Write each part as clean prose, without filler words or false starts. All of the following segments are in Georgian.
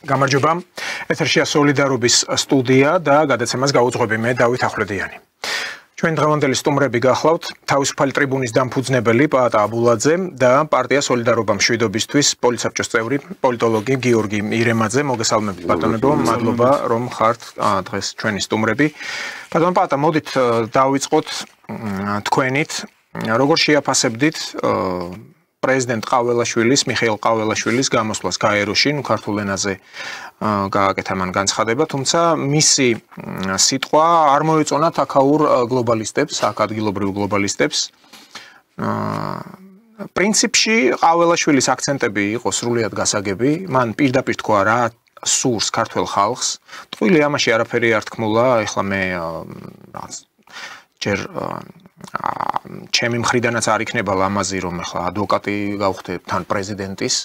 გამარჯობა. ეთერშია სოლიდარობის სტუდია და გადაცემას გაუძღვები მე დავით ახვლედიანი. ჩვენ დღევანდელი სტუმრები გახლავთ თავისუფალი ტრიბუნის დამფუძნებელი პაატა აბულაძე და პარტია სოლიდარობა მშვიდობისთვის პოლიტსაბჭოს წევრი პოლიტოლოგი გიორგი ირემაძე. მოგესალმებით ბატონებო, მადლობა რომ ხართ დღეს ჩვენი სტუმრები. ბატონ პაატა, მოდით დავიწყოთ თქვენით, როგორ შეაფასებდით პრეზიდენტ ყაველაშვილის, მიხეილ ყაველაშვილის გამოსვლას გაეროში, ქართულ ენაზე გააკეთა მან განცხადება, თუმცა მისი სიტყვა არ მოეწონა აქაურ გლობალისტებს, აქ ადგილობრივ გლობალისტებს. პრინციპში ყაველაშვილის აქცენტები იყო სრულიად გასაგები, მან პირდაპირ თქვა რა სურს ქართულ ხალხს. ტყუილი ამაში არაფერი არ თქმულა, ეხლა მე ჯერ ჩემი მხრიდანაც არ იქნება ლამაზი რომ ახლა ადვოკატი გავხდე თან პრეზიდენტის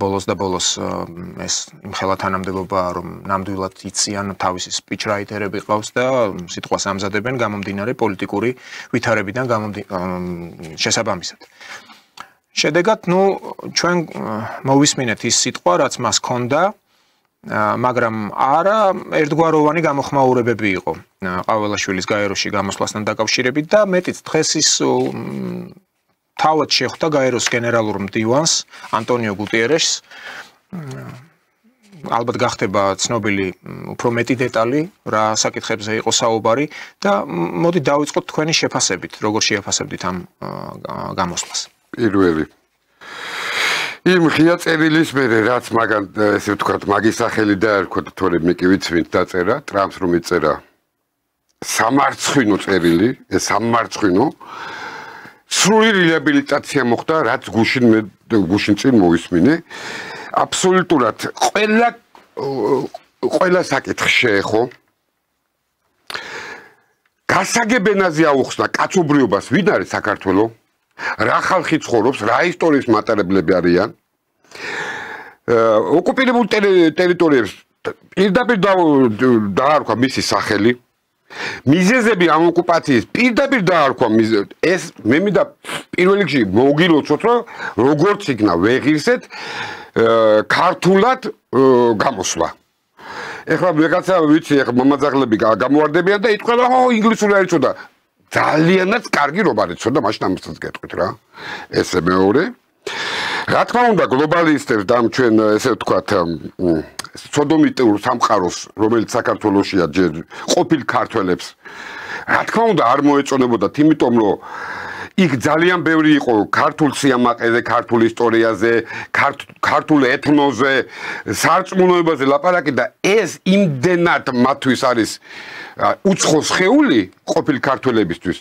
ბოლოს და ბოლოს ეს იმხელა თანამდებობა რომ ნამდვილად იციან თავისი სპიჩრაიტერები ყავს და სიტყვას ამზადებენ გამომდინარე პოლიტიკური ვითარებიდან შესაბამისად. შედეგად, ჩვენ მოვისმინეთ ის სიტყვა, რაც მას ჰქონდა, მაგრამ არა ერთგვაროვანი გამოხმაურებები იყო ყაველაშვილის გაეროში გამოსვლასთან დაკავშირებით და მეტიც დღეს ის თავად შეხვდა გაეროს გენერალურ მდივანს ანტონიო გუტიერესს. ალბათ გახდება ცნობილი უფრო მეტი დეტალი რა საკითხებზე იყო საუბარი და მოდით დავიწყოთ თქვენი შეფასებით, როგორ შეაფასებდით ამ გამოსვლას. პირველი იმ ღია წერილის მერე რაც მაგან ესე ვთქვათ მაგის სახელი დაერქვა თორემ მე კი ვიცი ვინც დაწერა ტრამპს რომ იწერა სამარცხვინო წერილი ეს სამარცხვინო სრული რეაბილიტაცია მოხდა რაც გუშინ წინ მოვისმინე აბსოლუტურად ყველა საკითხი შეეხო გასაგებენაზე აუხსნა კაცობრიობას ვინ არის საქართველოს რა ხალხი ცხოვრობს, რა ისტორიის მატარებლები არიან. ოკუპირებულ ტერიტორიებს პირდაპირ დაარქვა მისი სახელი. მიზეზები ამ ოკუპაციის პირდაპირ დაარქვა ეს მე მინდა პირველ რიგში მოგილოცოთ, რომ როგორც იქნა ვეღირსეთ ქართულად გამოსვლა. ეხლა ვიღაცა ვიცი, ეხლა მომაძაღლები გამოარდებიან და იტყვიან, ინგლისური არ იცოდა. ძალიანაც კარგი რომ არ იცოდა, მაშინ ამასაც გეტყვით რა. ესე მეორე. რა თქმა უნდა, გლობალისტებს და ჩვენ ესე ვთქვათ, სოდომიტურ სამყაროს, რომელიც საქართველოშია ჯერ ყოფილ ქართველებს, რა თქმა უნდა, არ მოეწონებოდათ, იმიტომ რომ იქ ძალიან ბევრი იყო ქართულ სიამაყეზე, ქართულ ისტორიაზე, ქართულ ეთნოზე, სარწმუნოებაზე ლაპარაკი და ეს იმდენად მათთვის არის უცხო სხეული ყოფილ ქართველებისთვის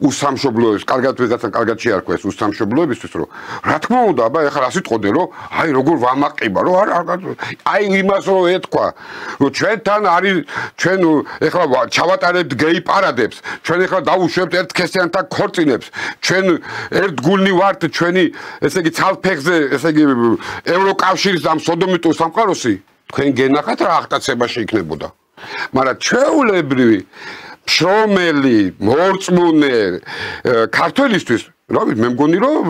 უსამშობლოებს, კარგად ვიღაცამ კარგად შეარქვა ეს უსამშობლოებისთვის, რომ რა თქმა უნდა, აბა ეხლა რას ვიტყოდე, რომ აი როგორ ვამაყება, რომ აი იმას რომ ეთქვა, რომ ჩვენთან არის ჩვენ ეხლა ჩავატარებთ გეი პარადებს, ჩვენ ეხლა დავუშვებთ ერთქესიანთა ქორწინებს, ჩვენ ერთგულნი ვართ ჩვენი, ესე იგი ცალფეხზე, ესე იგი ევროკავშირის ამ სოდომიტურ სამყაროსი, თქვენ გენახათ რა აღტაცებაში იქნებოდა. მაგრამ ჩვეულებრივი შრომელი, მორწმუნე ქართველისთვის, რა ვიცი, მე მგონი რომ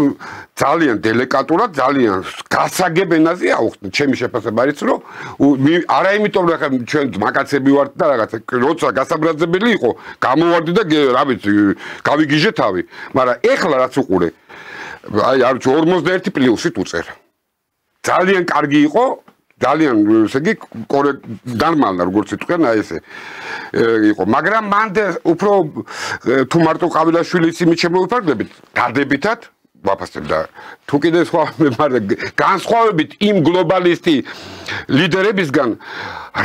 ძალიან დელიკატურად, ძალიან გასაგებენაზე აუხსნა ჩემი შეფასება არის, რომ არა იმიტომ რომ ჩვენ მაგაცები ვართ და რაღაცა, როცა გასაბრაზებელი იყო, გამოვარდი და რა ვიცი, გავიგიჟე თავი, მაგრამ ეხლა რაც უყურე, აი არ ვიცი 41 პლუსით უწერ. ძალიან კარგი იყო ძალიან ესე იგი ნორმალნა როგორც იტყვიან აი ესე იყო მაგრამ მან უფრო თუ მარტო ყაველაშვილის იმით შემოვიფარგლებით დადებითად ვაფასებ და თუ კიდე სხვა განსხვავებით იმ გლობალისტი ლიდერებისგან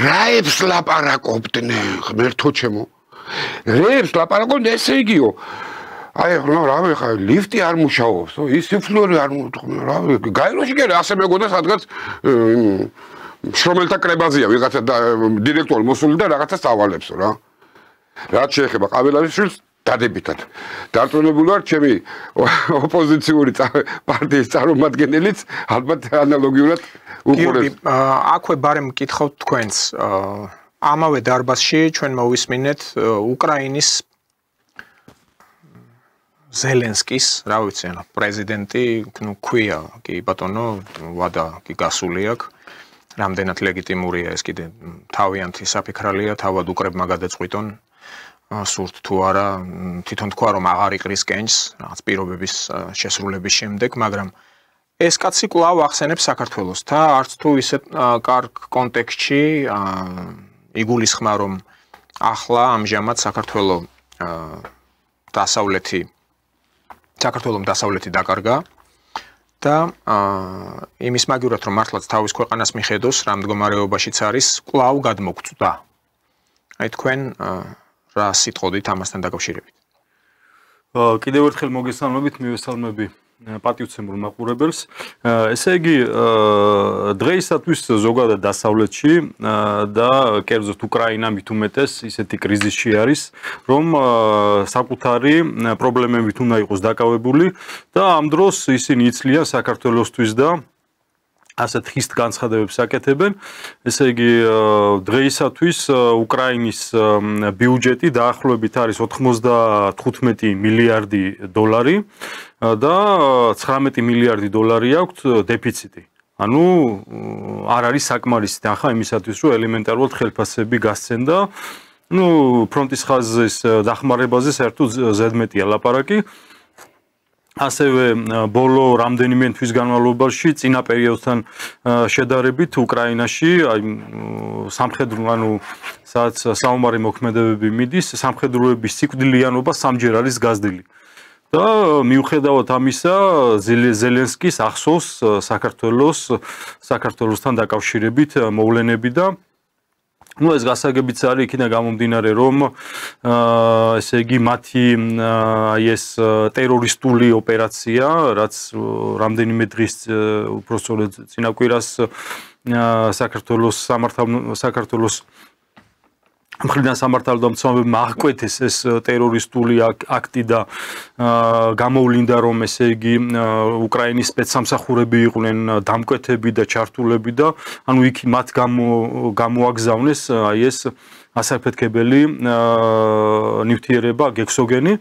რაებს ლაპარაკობდნენ ღმერთო ჩემო რაებს ლაპარაკობდნენ ესე იგიო აი რა ხა ლიფტი არ მუშაობს ის ფლორი არ რა გაეროში კი ასე მეგონა სადღაც შრომელთა კრებაზია ვიღაცა დირექტორი მოსული და რაღაცა სწავლებს რა რაც შეეხება ყაველაშვილს დადებითად დარწმუნებული ვარ ჩემი ოპოზიციური პარტიის წარმომადგენელიც ალბათ ანალოგიურად უყურებს აქვე ბარემ მკითხავთ თქვენს ამავე დარბაზში ჩვენ მოვისმინეთ უკრაინის ზელენსკის, რა ვიცი, პრეზიდენტი, ქვია, კი ბატონო, ვადა კი გასული აქვს. რამდენად ლეგიტიმურია ეს კიდე თავიანთი საფიქრალია, თავად უკრებმა გადაწყვიტონ სურთ თუ არა, თვითონ თქვა რომ აღარ იყრის კენჭს რაღაც პირობების შესრულების შემდეგ, მაგრამ ეს კაცი კვლავ ახსენებს საქართველოს და არც თუ ისე კარგ კონტექსტში იგულისხმა რომ ახლა ამჟამად საქართველოს დასავლეთი დაკარგა და იმის მაგივრად რომ მართლაც თავის ქვეყანას მიხედოს რა მდგომარეობაშიც არის კვლავ გადმოგწვდა. აი თქვენ რა სიტყოდით ამასთან დაკავშირებით? კიდევ ერთხელ მოგესალმებით, მივესალმები პატივცემულ მაყურებელს. ესე იგი, დღეისათვის ზოგადად დასავლეთში და კერძოდ უკრაინა მით უმეტეს ისეთი კრიზისში არის, რომ საკუთარი პრობლემებით უნდა იყოს დაკავებული და ამ დროს ისინი იცლიან საქართველოსთვის და ასეთ ხისტ განცხადებებს აკეთებენ. ესე იგი, დღეისათვის უკრაინის ბიუჯეტი დაახლოებით არის 95 მილიარდი დოლარი და 19 მილიარდი დოლარი აქვს დეფიციტი. ანუ არ არის საკმარისი თანხა იმისათვის, რომ ელემენტარულად ხელფასები გასცენ და ფრონტის ხაზის დახმარებაზე საერთოდ ზედმეტია ლაპარაკი. ასევე ბოლო რამდენიმე თვის განმავლობაში წინა პერიოდთან შედარებით უკრაინაში სამხედრო სადაც საომარი მოქმედებები მიდის, სამხედროების სიკვდილიანობა სამჯერ არის გაზრდილი. და მიუხედავად ამისა, ზელენსკის ახსოვს საქართველოსთან დაკავშირებით მოვლენები და ეს გასაგებიც არის იქიდან გამომდინარე, რომ ესე იგი მათი ეს ტერორისტული ოპერაცია, რაც რამდენიმე დღის უпростоრედ წინა კვირას საქართველოს მხრიდან სამართალდამცავებმა აღკვეთეს ეს ტერორისტული აქტი და გამოვლინდა, რომ ესე იგი უკრაინის სპეცსამსახურები იყვნენ დამკვეთები და ჩართულები და ანუ იქ მათ გამოაგზავნეს აი ეს ასაფეთქებელი ნივთიერება გექსოგენი,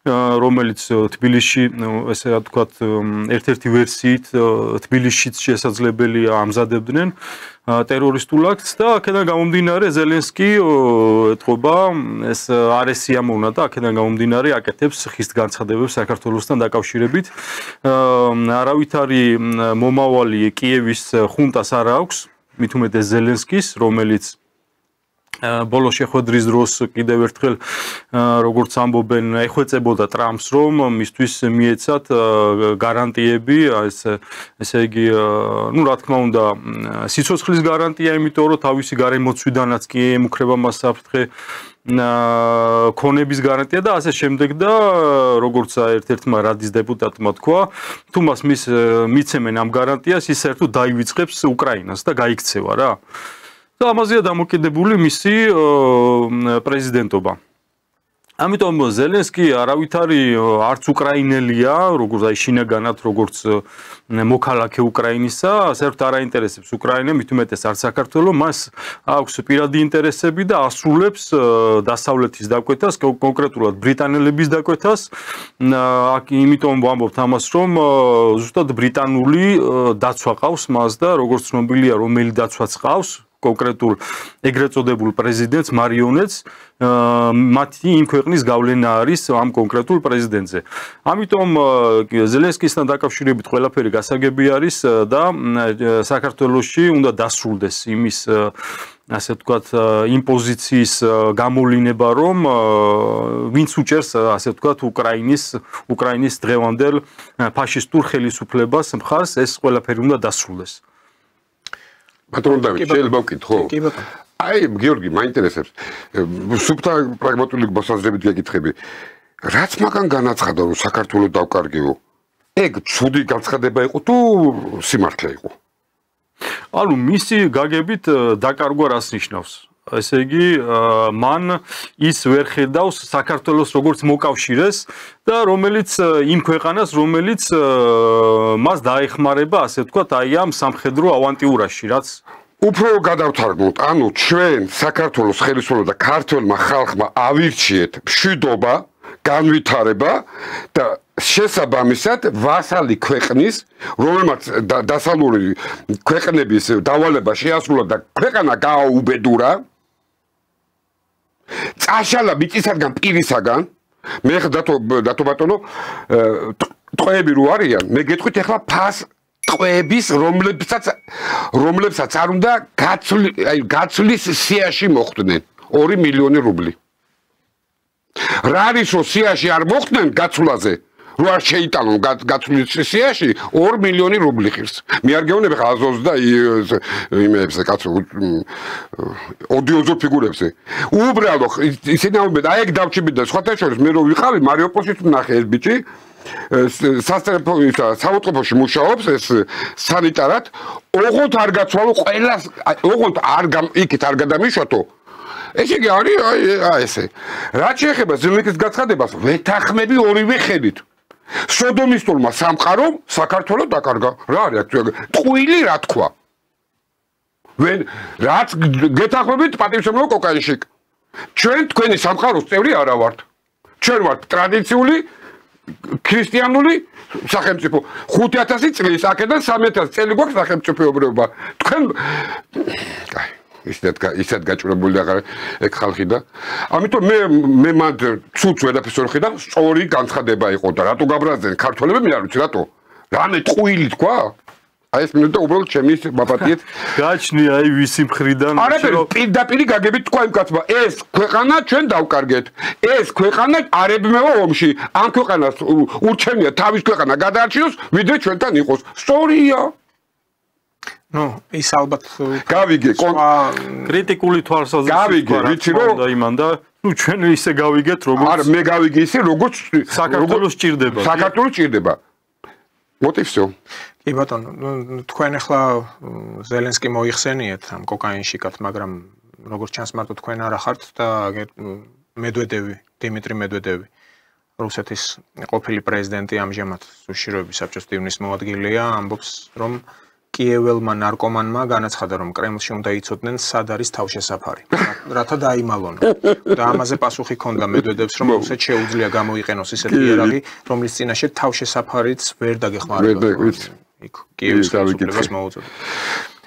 რომელიც თბილისში, ესე ვთქვათ, ერთ-ერთი ვერსიით თბილისშიც შესაძლებელია ამზადებდნენ ტერორისტულ აქტს და აქედან გამომდინარე ზელენსკი ეთყობა ეს არ ესიამოვნა და აქედან გამომდინარე აკეთებს ხისტ განცხადებებს საქართველოსთან დაკავშირებით. არავითარი მომავალი კიევის ხუნტას არ აქვს, მით უმეტეს ზელენსკის, რომელიც ბოლო შეხვედრის დროს კიდევ ერთხელ როგორც ამბობენ, ეხვეწებოდა ტრამპს, რომ მისთვის მიეცათ გარანტიები, ესე იგი, რა თქმა უნდა, სიცოცხლის გარანტია, იმიტომ რომ თავისი გარემოცვიდანაც კი ემუქრება მას საფრთხე, ქონების გარანტია და ასე შემდეგ და როგორც ერთ-ერთმა რადის დეპუტატმა თქვა, თუ მას მიცემენ ამ გარანტიას, ის საერთოდ დაივიწყებს უკრაინას და გაიქცევა რა. და ამაზეა დამოკიდებული მისი პრეზიდენტობა. ამიტომ ზელენსკი არავითარი არც უკრაინელია, როგორც აი შინაგანად, როგორც მოქალაქე უკრაინისა, საერთოდ არ აინტერესებს უკრაინა, მით უმეტეს არც საქართველოს, მას აქვს პირადი ინტერესები და ასრულებს დასავლეთის დაკვეთას, კონკრეტულად ბრიტანელების დაკვეთას. იმიტომ ვამბობთ ამას, რომ ზუსტად ბრიტანული დაცვა ყავს მას და როგორც ცნობილია, რომელი დაცვაც ყავს, კონკრეტულ ეგრეთ წოდებულ პრეზიდენტს მარიონეტს, მათი იმ ქვეყნის გავლენა არის ამ კონკრეტულ პრეზიდენტზე. ამიტომ ზელენსკისთან დაკავშირებით ყველაფერი გასაგები არის და საქართველოში უნდა დასრულდეს იმის ასე ვთქვათ იმპოზიციის გამოვლინება, რომ ვინც უჭერს ასე ვთქვათ უკრაინის დღევანდელ ფაშისტურ ხელისუფლებას მხარს, ეს ყველაფერი უნდა დასრულდეს. Patron David, შეიძლება ვკითხო? კი ბატონო. აი, გიორგი, მაინტერესებს. სუფთა პრაგმატული მოსაზრებით გეკითხები. რაც მაგან განაცხადა, რომ საქართველოს დავკარგეო? ეგ ცუდი განცხადება იყო თუ სიმართლე იყო? ანუ მისი გაგებით დაკარგვა რას ნიშნავს? ესე იგი, მან ის ვერ ხედავს საქართველოს როგორც მოკავშირეს და რომელიც იმ ქვეყანას, რომელიც მას დაეხმარება, ასე ვთქვათ, აი ამ სამხედრო ავანტიურაში, რაც უფრო გადავთარგმნოთ, ანუ ჩვენ საქართველოს ხელისუფლება და ქართველმა ხალხმა ავირჩიეთ მშვიდობა, განვითარება და შესაბამისად ვასალი ქვეყნის, რომელმაც დასავლური ქვეყნების დავალება შეასრულა და ქვეყანა გააუბედურა, წაშალა მიწისაგან პირისაგან, მე დათო ბატონო, ტყვეები რო არიან, მე გეტყვით ახლა ფას ტყვეების, რომლებსაც არ უნდა გაცვლის სიაში მოხვდნენ 2 მილიონი რუბლი. რა არის რომ სიაში არ მოხვდნენ გაცვლაზე? რო არ შეიტანონ გაცვლის სიაში 2 მილიონი რუბლი ხირს. მე არ გეუბნები ხა აზოს და იმებზე კაცო ოდიოზურ ფიგურებზე. უბრალოდ ისინი ამბობენ, აი ეგ დავჭიბით და სხვათა შორის მე რო ვიყავი მარიუპოლში ნახე ეს ბიჭი საავადმყოფოში მუშაობს ეს სანიტარად, ოღონდ არ გაცვალო ყველას, ოღონდ იქით არ გადამიშვათო. ესე იგი არის აი ესე. რაც შეეხება ზილნიკის გაცხადებას, ვეთანხმები ორივე ხედით. სოდომისტურმა სამყარომ საქართველოს დაკარგა. რა არის ტყუილი რა თქვა? რაც გეთანხმებით პატივსაცემლო კოკაინში. ჩვენ თქვენი სამყაროს წევრი არა ვართ. ჩვენ ვართ ტრადიციული ქრისტიანული სახელმწიფო 5000 წლის აქედან 3000 წელი გვაქვს სახელმწიფოებრიობა. თქვენ ისეთ გაჭრებული აღარ ეგ ხალხი და ამიტომ მე მანდ ცუც ვერაფერს ვერ ხედავ, სწორი განცხადება იყო და რატო გაბრაზდნენ ქართველები, მე არ ვიცი რატო. რამე ტყუილი თქვა? აი ეს მინუტა უბრალოდ ჩემი მაპატიეთ გაჩნია აი ვისი მხრიდან არაფერი პირდაპირ გაგებით თქვა იმ კაცმა ეს ქვეყანა ჩვენ დავკარგეთ ეს ქვეყანა არებმევა ომში ამ ქვეყანას ურჩევნია თავის ქვეყანა გადაარჩიოს ვიდრე ჩვენთან იყოს სწორია ნუ ის ალბათ გავიგე კრიტიკული თვალსაზრისით ვიცი რომ იმან და ნუ ჩვენ ისე გავიგეთ როგორც არა მე გავიგე ისე როგორც საქართველოს ჭირდება საქართველოს ჭირდება მოტივსო კი ბატონო, თქვენ ახლა ზელენსკი მოიხსენიეთ ამ კოკაინშიკად, მაგრამ როგორც ჩანს მარტო თქვენ არ ახართ და მედვედევი, დიმიტრი მედვედევი, რუსეთის ყოფილი პრეზიდენტი ამჟამად უშიშროების საბჭოს დივნის მოადგილეა, ამბობს, რომ კიეველმა ნარკომანმა განაცხადა, რომ კრემლში უნდა იცოდნენ, სად არის თავშესაფარი, რათა დაიმალონ. და ამაზე პასუხი ჰქონდა მედვედევს, რომ რუსეთს შეუძლია გამოიყენოს ისეთი იარაღი, რომლის წინაშე თავშესაფარიც ვერ დაგეხმარება. იქ კიევის ხელისუფლებას მოუწოდა.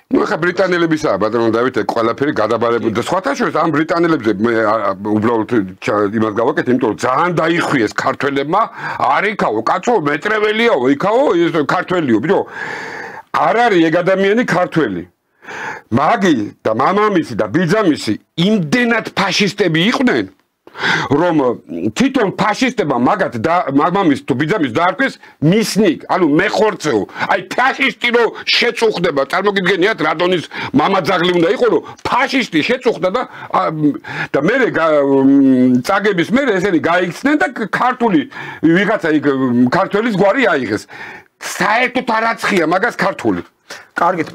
ნუ ხა ბრიტანელებისა ბატონო დავით ეგ ყველაფერი გადაბარებული და სხვათა შორის ამ ბრიტანელებზე მე უბრალოდ იმას გავაკეთე, იმიტომ რომ ძალიან დაიხვიეს ქართველებმა, არ იქაო, კაცო, მეტრეველიაო, იქაო, ეს ქართველიო, ბიჭო. არ არის ეგ ადამიანი ქართველი. მაგი და მამამისი და ბიძამისი იმდენად ფაშისტები იყვნენ, რომ თვითონ ფაშისტებმა მაგათ და მამამის თუ ბიძამის დაარქვეს მისნიკ, ანუ მეხორცეო. აი ფაშისტი რო შეწუხდება, წარმოგიდგენიათ რადონის მამაძაღლი უნდა იყო, რომ ფაშისტი შეწუხდა და მე წაგების მე ესენი გაიქცნენ და ქართული ვიღაცა იქ ქართველის გვარი აიღეს. საერთოდ არ აცხია მაგას ქართული. კარგით,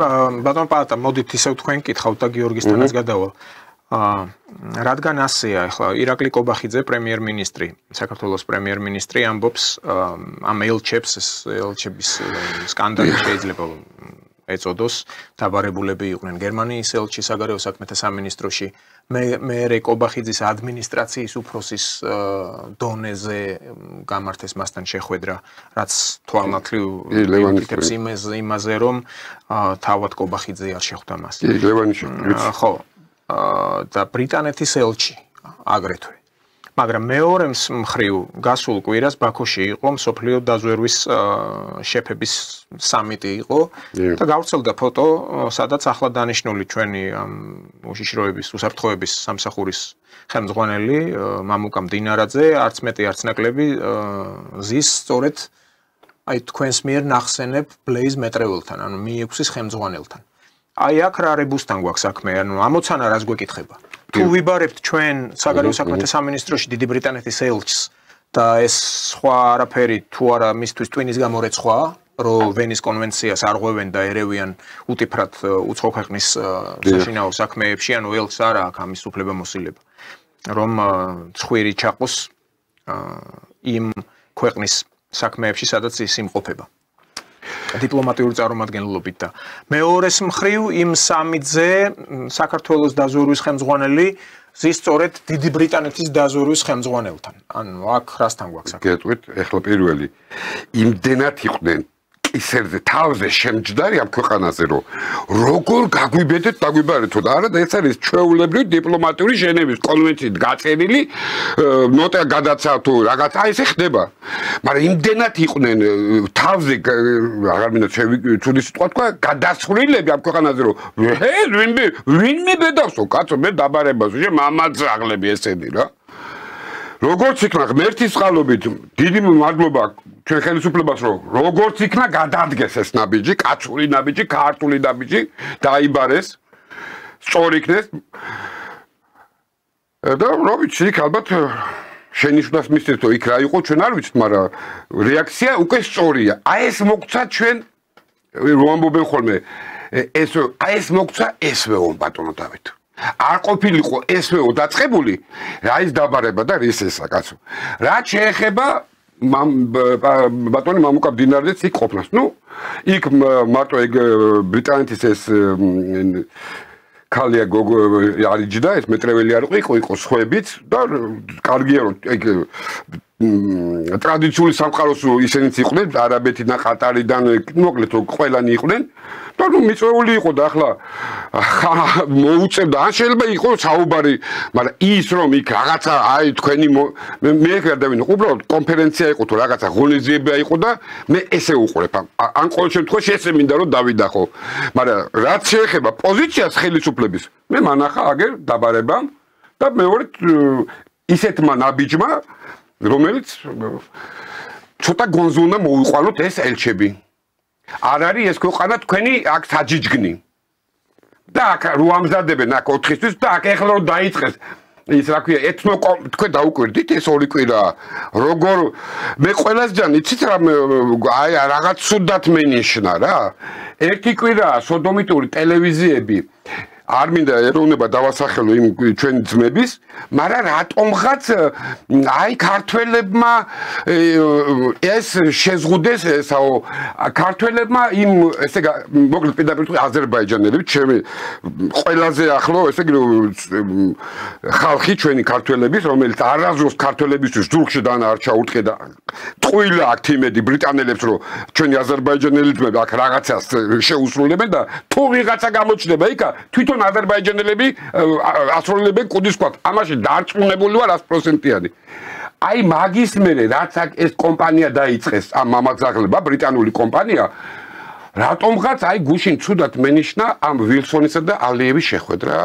ბატონ პალატა, მოდით ისევ თქვენ კითხავთ და გიორგისთანაც გადავალ. რადგან ასეა, ახლა ირაკლი კობახიძე, პრემიერ-მინისტრი, საქართველოს პრემიერ-მინისტრი ამბობს ამ ელჩებს, ელჩების სკანდალი შეიძლება ეწოდოს, დაბარებულები იყვნენ გერმანიის ელჩი საგარეო საქმეთა სამინისტროში, მე კობახიძის ადმინისტრაციის უფროსის დონეზე გამართეს მასთან შეხვედრა, რაც თვალნათლივ იფიქრებს იმაზე, რომ თავად კობახიძე არ შეხვდა მას. ხო. და ბრიტანეთის ელჩი აგრეთვე. მაგრამ მეორე მხრივ გასულ კვირას ბაქოში იყო მსოფლიო დაზვერვის შეფების სამიტი იყო და გავრცელდა ფოტო, სადაც ახლა დანიშნული ჩვენი უშიშროების უსაფრთხოების სამსახურის ხელმძღვანელი მამუკა მდინარაძე არც მეტი არც ნაკლები ზის სწორედ აი თქვენს მიერ ნახსენებ ბლეიზ მეტრეველთან, ანუ Mi6-ის ხელმძღვანელთან. აი აქ რა რებუსთან გვაქვს საქმე, ანუ ამოცანა რას გვეკითხება. თუ ვიბარებთ ჩვენ საგარეო საქმეთა სამინისტროში დიდი ბრიტანეთის ელჩს და ეს სხვა არაფერი თუ არა მისთვის ტვინის გამორეცხვაა, რომ ვენის კონვენციას არღვევენ და ერევიან უტიფრად უცხო ქვეყნის საშინაო საქმეებში, ანუ ელჩს არა აქვს ამის უფლებამოსილება, რომ ცხვირი ჩაყოს იმ ქვეყნის საქმეებში, სადაც ის იმყოფება. დიპლომატიური წარმომადგენლობით და მეორეს მხრივ იმ სამიტზე საქართველოს დაზვერვის ხელმძღვანელი ზის სწორედ დიდი ბრიტანეთის დაზვერვის ხელმძღვანელთან. ანუ აქ რასთან გვაქვს? გეტყვით, ეხლა პირველი იმდენად იყვნენ ისერზე თავზე შემჯდარი ამ ქვეყანაზე რომ როგორ გაგვიბედეთ დაგვიბარეთო და არა და ეს არის ჩვეულებრივი დიპლომატიური ჟენევის კონვენციით გაწერილი ნოტა გადაცა თუ რაღაც აი ესე ხდება მაგრამ იმდენად იყვნენ თავზე აღარ მინდა ცუდი სიტყვა თქვა გადასხვრილები ამ ქვეყანაზე რომ ვინმე ბედავსო კაცო მე დაბარებაზე მამაძაღლები ესენი რა როგორც იქნა ღმერთის წყალობით დიდი მადლობა ჩვენ ხელისუფლებას რომ როგორც იქნა გადადგეს ეს ნაბიჯი, კაცური ნაბიჯი, ქართული ნაბიჯი დაიბარეს, სწორი იქნეს. და რა ვიცი, იქ ალბათ შენიშვნას მისცეთ, რომ იქ რა იყო, ჩვენ არ ვიცით, მაგრამ რეაქცია უკვე სწორია. აი ეს მოგცა ჩვენ რომ ამბობენ ხოლმე, ეს მოგცა ესვეო ბატონო დავით. არ ყოფილიყო ესვეო დაწყებული, რა ის დაბარება და რის ესა კაცო. რა შეეხება ბატონი მამუკა დინარდეს იქ ყოფნას. ნუ იქ მარტო ეგ ბრიტანეთის ეს ქალია გოგო არიჯდა ეს მეტრეველი არ იყო სხვაებიც და კარგია რომ ეგ ტრადიციული სამყაროს ისინიც იყვნენ არაბეთიდან ყატარიდან მოკლედ რომ ყველანი იყვნენ და ნუ მიწვეული იყო და ახლა მოუწევდა ან შეიძლება იყოს საუბარი მაგრამ ის რომ იქ რაღაცა აი თქვენი მე გადავინო უბრალოდ კონფერენცია იყო თუ რაღაცა ღონისძიება იყო და მე ესე უყურებ ან ყოველ შემთხვევაში ესე მინდა რომ დავიდა ხო მაგრამ რაც შეეხება პოზიციას ხელისუფლების მე მანახა აგერ დაბარებამ და მეორე ისეთმა ნაბიჯმა რომელიც ცოტა გონზე უნდა მოუყვალოთ ეს ელჩები. არ არის ეს ქვეყანა თქვენი აქ საჯიჯგნი. და აქ რო ამზადებენ აქ 4-ისთვის და აქ ეხლა რომ დაიწყეს ის რა ქვია ეთნო თქვენ დაუკვირდით ეს ორი კვირა როგორ მე ყველას ჯან იცით რა აი რაღაც სუდად მენიშნა რა. ერთი კვირა სოდომიტური ტელევიზიები არ მინდა ეროვნება დავასახელო იმ ჩვენ ძმების, მაგრამ რატომღაც აი ქართველებმა ეს შეზღუდეს ესაო ქართველებმა იმ ესე მოკლედ პირდაპირ აზერბაიჯანელები ჩემი ყველაზე ახლო ესე ხალხი ჩვენი ქართველების რომელიც არაზრუს ქართველებისთვის ძურგში დანარჩა უტყედა ტყუილა აქ იმედი ბრიტანელებს რომ ჩვენი აზერბაიჯანელი ძმები აქ რაღაცას შეუსრულებენ და თუ ვიღაცა გამოჩნდება იქა თვითონ აზერბაიჯანელები ასრულებენ კუდის ქვათ. ამაში დარწმუნებული ვარ 100%-იანი. აი მაგის მერე რაც ეს კომპანია დაიწყეს ამ მამაძაღლება ბრიტანული კომპანია რატომღაც აი გუშინ ცუდად მენიშნა ამ ვილსონისა და ალიევის შეხვედრა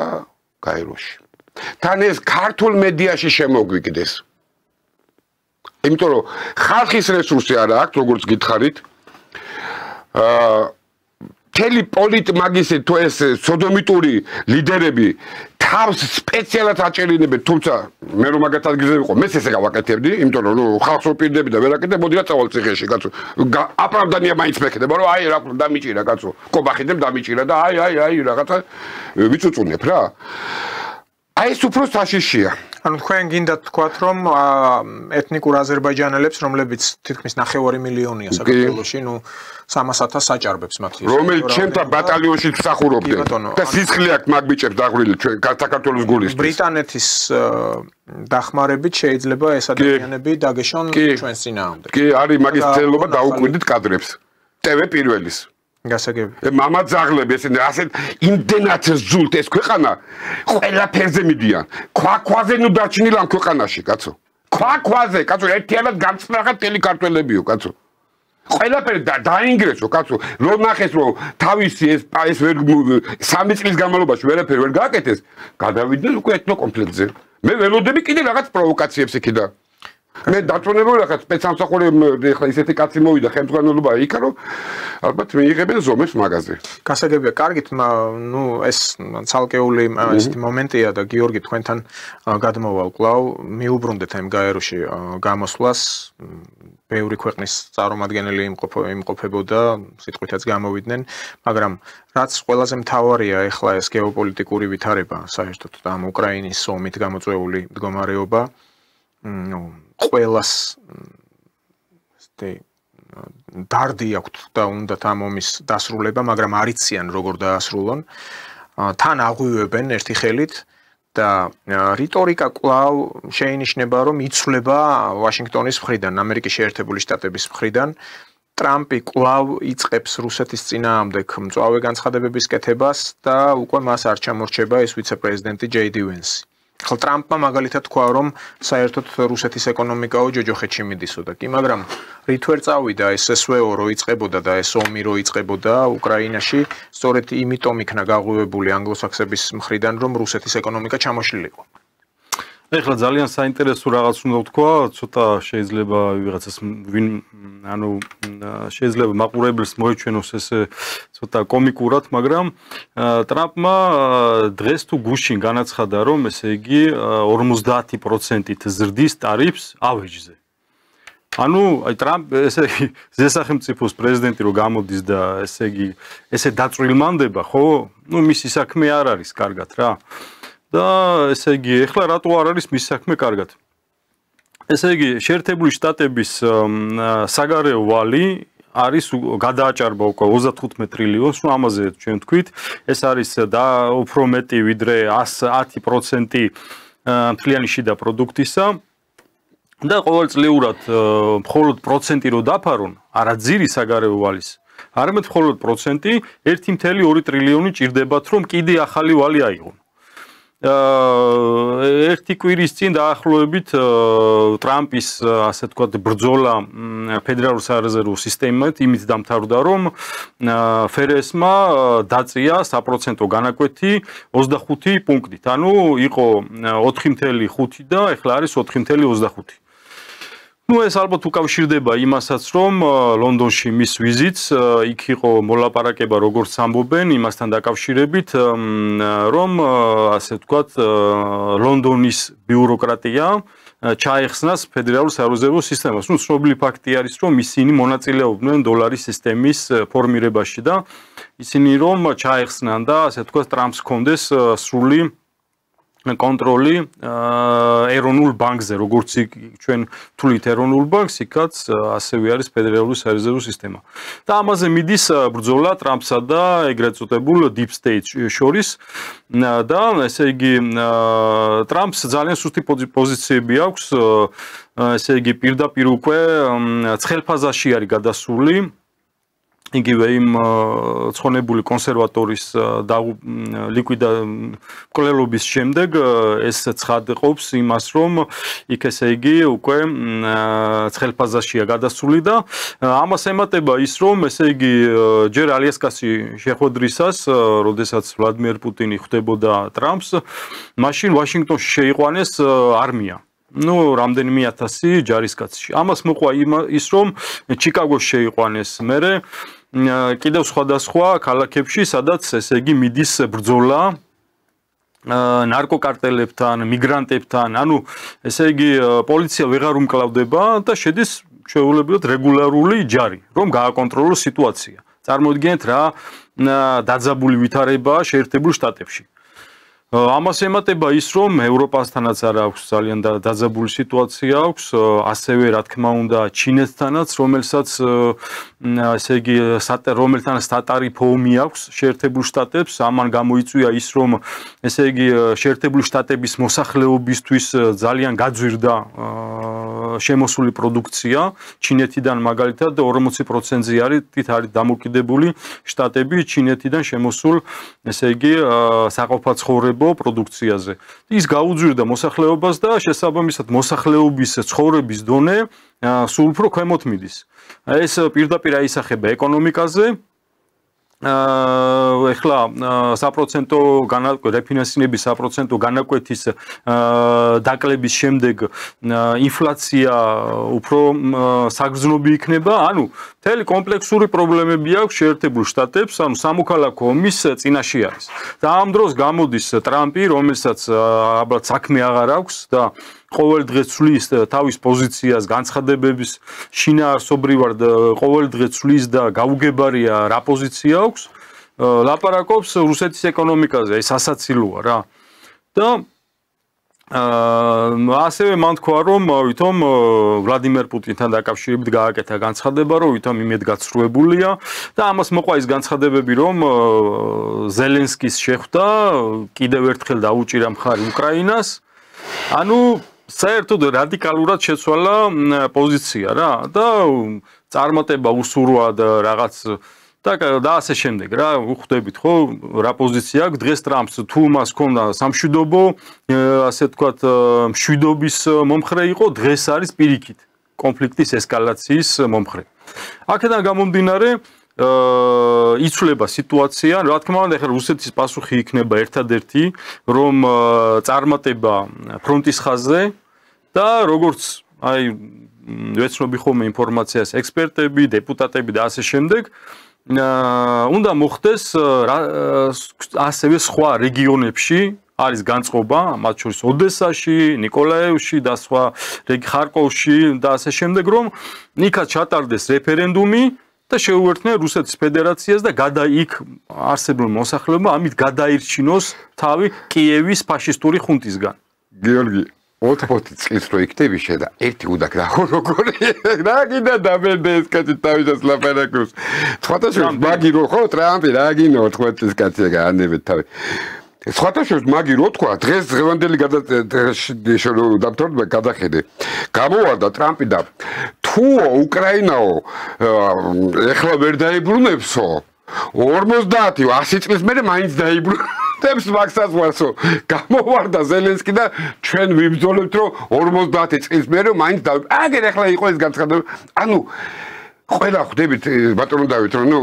გაეროში. თან ეს ქართულ მედიაში შემოგვიგდეს. იმიტომ რომ ხალხის რესურსი არა აქვს როგორც გითხარით. თელი პოლიტმაგისე თუ ეს სოდომიტური ლიდერები თავს სპეციალად აჭერინებენ თუმცა მე რომ მაგათ ადგილზე ვიყო მეც ესე გავაკეთებდი იმიტომ რომ ხალხს ვპირდები და ვერ აკეთებ მოდი რა წავალ ციხეში კაცო აპრავდანია მაინც მექნება რომ აი რა დამიჭირა კაცო კობახიდებ დამიჭირა და აი რაღაცა ვიწუწუნებ რა აი ეს უფრო საშიშია ანუ თქვენ გინდათ თქვათ რომ ეთნიკურ აზერბაიჯანელებს რომლებიც თითქმის 9 მილიონია საქართველოში ნუ 300,000 საჭარბებს მათ რომელიც ჩემთან ბატალიონში მსახურობდნენ და სიცხლე აქვს მაგ ბიჭებს დაღვილი ჩვენ საქართველოს გულისთვის ბრიტანეთის დახმარებით შეიძლება ეს ადამიანები დაგეშონ ჩვენს წინააღმდეგ კი არის მაგის ცელობა დაუკვირდით კადრებს TV პირველის გასაგები მამაძაღლები ესენი ასეთ იმდენად ზულთ ეს ქვეყანა ყველაფერზე მიდიან ქვაქვაზე ნუ დაჩნილა ამ ქვეყანაში კაცო ქვაქვაზე კაცო ერთიანად გამწნახა თელი ქართველებიო კაცო ყველაფერი დაინგრესო კაცო რომ ნახეს რომ თავისი ეს ვერ 3 წლის განმავლობაში ვერაფერი ვერ გააკეთეს გადავიდნენ უკვე ეთნო კონფლიქტზე მე ველოდები კიდე რაღაც პროვოკაციებს იქიდან მე დაწუნებული რაღაც სპეცსამსახურე ხა ისეთი კაცი მოვიდა ხელმძღვანელობა იქა რომ ალბათ მიიღებენ ზომებს მაგაზე. გასაგებია, კარგით, ნუ ეს ცალკეული ესეთი მომენტია და გიორგი თქვენთან გადმოვალ კვლავ მიუბრუნდეთ ამ გაეროში გამოსვლას. ბევრი ქვეყნის წარმომადგენელი იმყოფებოდა, სიტყვითაც გამოვიდნენ, მაგრამ რაც ყველაზე მთავარია ახლა ეს გეოპოლიტიკური ვითარება, საერთოდ ამ უკრაინის ომით გამოწვეული მდგომარეობა, ნუ ყველას დარდი აქვთ და უნდათ ამ ომის დასრულება, მაგრამ არ იციან როგორ დაასრულონ. თან აღვივებენ ერთი ხელით და რიტორიკა კვლავ შეინიშნება, რომ იცვლება ვაშინგტონის მხრიდან, ამერიკის შეერთებული შტატების მხრიდან. ტრამპი კვლავ იწყებს რუსეთის წინააღმდეგ მწვავე განცხადებების კეთებას და უკვე მას არ ჩამორჩება ეს ვიცე-პრეზიდენტი ჯეი დი ვენსი. ახლა ტრამპმა მაგალითად თქვა, რომ საერთოდ რუსეთის ეკონომიკაო ჯოჯოხეთში მიდისოდა კი, მაგრამ რით ვერ წავიდა ეს SWO რო იწყებოდა და ეს ომი რო იწყებოდა უკრაინაში, სწორედ იმიტომ იქნა გაღვივებული ანგლოსაქსების მხრიდან, რომ რუსეთის ეკონომიკა ჩამოშლილიყო. ეხლა ძალიან საინტერესო რაღაც უნდა ვთქვა, ცოტა შეიძლება ვიღაცას შეიძლება მაყურებელს მოეჩვენოს ეს ცოტა კომიკურად, მაგრამ ტრამპმა დღეს თუ გუშინ განაცხადა, რომ ესე იგი 50%-ით ზრდის ტარიფს ავეჯზე. ანუ აი ტრამპ ესე იგი ზესახელმწიფოს პრეზიდენტი რო გამოდის და ესე იგი ესე დაწვრილმანდება, ხო? ნუ მისი საქმე არ არის კარგად რა. და ესე იგი ეხლა რატო არ არის მის საქმე კარგად? ესე იგი შეერთებული შტატების საგარეო ვალი არის გადააჭარბა უკვე 35 ტრილიონს, ნუ ამაზე ჩვენ ვთქვით, ეს არის და უფრო მეტი ვიდრე 110% მთლიანი შიდა პროდუქტისა და ყოველწლიურად მხოლოდ პროცენტი რო დაფარონ, არა ძირი საგარეო ვალის, არამედ მხოლოდ პროცენტი 1.2 ტრილიონი ჭირდებათ, რომ კიდე ახალი ვალი აიღონ. ერთი კვირის წინ დაახლოებით ტრამპის ასე ვთქვათ ბრძოლა ფედერალურ სარეზერვო სისტემით იმით დამთავრდა, რომ FRS-მა დაწია საპროცენტო განაკვეთი 25 პუნქტით. ანუ იყო 4.5 და ეხლა არის 4.25. ნუ ეს ალბათ უკავშირდება იმასაც, რომ ლონდონში მის ვიზიტს იქ იყო მოლაპარაკება, როგორც ამბობენ, იმასთან დაკავშირებით, რომ ასე ვთქვათ, ლონდონის ბიუროკრატია ჩაეხსნას ფედერალურ სარეზერვო სისტემას. ნუ ცნობილი ფაქტი არის, რომ ისინი მონაწილეობდნენ დოლარის სისტემის ფორმირებაში და ისინი რომ ჩაეხსნან და ასე ვთქვათ, ტრამპს ჰქონდეს სრული კონტროლი ეროვნულ ბანკზე, როგორც ჩვენ თulit ეროვნულ ბანკს, იქაც ასევე არის ფედერალური სარეზერვო სისტემა. და ამაზე მიდის ბრძოლა ტრამპსა და ეგრეთ წოდებულ deep state შორის და ესე იგი ტრამპს ძალიან სუსტი პოზიციები აქვს, ესე იგი პირდაპირ უკვე ცხელფაზაში არის გადასული. იგივე იმ ცხონებული კონსერვატორის მკვლელობის შემდეგ ეს ცხადყოფს იმას, რომ იქ ესე იგი უკვე ცხელფაზაშია გადასული და ამას ემატება ის, რომ ესე იგი ჯერ ალიასკაში შეხვედრისას, როდესაც ვლადიმერ პუტინი ხვდებოდა ტრამპს, მაშინ ვაშინგტონში შეიყვანეს არმია. ნუ რამდენიმე 1000 ჯარისკაცი. ამას მოყვა ის, რომ ჩიკაგოში შეიყვანეს მერე კიდევ სხვადასხვა ქალაქებში, სადაც ესე იგი მიდის ბრძოლა ნარკოკარტელებთან, მიგრანტებთან, ანუ ესე იგი პოლიცია ვეღარ უმკლავდება და შედის ჩვეულებრივად რეგულარული ჯარი, რომ გააკონტროლოს სიტუაცია. წარმოიდგინეთ რა დაძაბული ვითარებაა შეერთებულ შტატებში. ამას ემატება ის, რომ ევროპასთანაც არ აქვს ძალიან დაძაბული სიტუაცია აქვს, ასევე რა თქმა უნდა ჩინეთთანაც, რომელთანაც სატარიფო ომი აქვს შეერთებულ შტატებს, ამან გამოიწვია ის, რომ ესე იგი შეერთებული შტატების მოსახლეობისთვის ძალიან გაძვირდა შემოსული პროდუქცია, ჩინეთიდან მაგალითად 40%-ზე არის დამოკიდებული შტატები ჩინეთიდან შემოსულ, ესე იგი საყოფაცხოვრებო პროდუქციაზე. ის გაუძვირდა მოსახლეობას და შესაბამისად მოსახლეობის ცხოვრების დონე სულ უფრო ქვემოთ მიდის. ეს პირდაპირ აისახება ეკონომიკაზე. ეხლა საპროცენტო რეფინანსირების საპროცენტო განაკვეთის დაკლების შემდეგ ინფლაცია უფრო საგრძნობი იქნება, ანუ მთელი კომპლექსური პრობლემები აქვს შეერთებულ შტატებს, ანუ სამოქალაქო ომის წინაშე არის. და ამ დროს გამოდის ტრამპი, რომელსაც ალბათ საქმე აღარ აქვს და ყოველ დღე ცვლის თავის პოზიციას, განცხადებების შინაარსობრივად ყოველ დღე ცვლის და გაუგებარია რა პოზიცია აქვს, ლაპარაკობს რუსეთის ეკონომიკაზე, ეს ასაცილოა რა. და ასევე მან თქვა, რომ ვითომ ვლადიმერ პუტინთან დაკავშირებით გააკეთა განცხადება, რომ ვითომ იმედგაცრუებულია და ამას მოყვა ის განცხადებები, რომ ზელენსკის შეხვდა კიდევ ერთხელ დაუჭირა მხარი უკრაინას. ანუ საერთოდ რადიკალურად შეცვალა პოზიცია რა და წარმატება უსურვა და რაღაც და ასე შემდეგ რა უხვდებით ხო რა პოზიცია აქვს დღეს ტრამპს თუ მას ქონდა სამშვიდობო ასე ვთქვათ მშვიდობის მომხრე იყო დღეს არის პირიქით კონფლიქტის ესკალაციის მომხრე აქედან გამომდინარე იცვლება სიტუაცია რა თქმა უნდა ახლა რუსეთის პასუხი იქნება ერთადერთი რომ წარმატება ფრონტის ხაზზე და როგორც აი ვეცნობი ხოლმე ინფორმაციას ექსპერტები დეპუტატები და ასე შემდეგ უნდა მოხდეს ასევე სხვა რეგიონებში არის განწყობა მათ შორის ოდესაში, ნიკოლაევში და სხვა ხარკოვში და ასე შემდეგ რომ იქაც ჩატარდეს რეფერენდუმი და შეუერთდნენ რუსეთის ფედერაციას და იქ არსებულ მოსახლეობა ამით გადაირჩინოს თავი კიევის ფაშისტური ხუნტისგან. გიორგი 80 წლის რო იქნები შედა ერთი უდაკ ნახო როგორი რა გინდა დაბერდე ეს კაცი თავისას ლაპარაკობს სხვათაშორის მაგი რო ხო ტრამპი რა გინო 80 წლის კაცია გაანებეთ თავი სხვათაშორის მაგი რო თქვა დღევანდელი დამთავრება გადახედე გამოვარდა ტრამპი და თუ უკრაინაო ეხლა ვერ დაიბრუნებსო 50 100 წლის მერე მაინც დაიბრუნებს მაქსას ვარსო გამოვარდა ზელენსკი და ჩვენ ვიბრძოლებთ რომ 50 წლის მერე მაინც აგერ ეხლა იყო ეს განცხადება ანუ ყველა ხვდებით ბატონო დავით რომ ნუ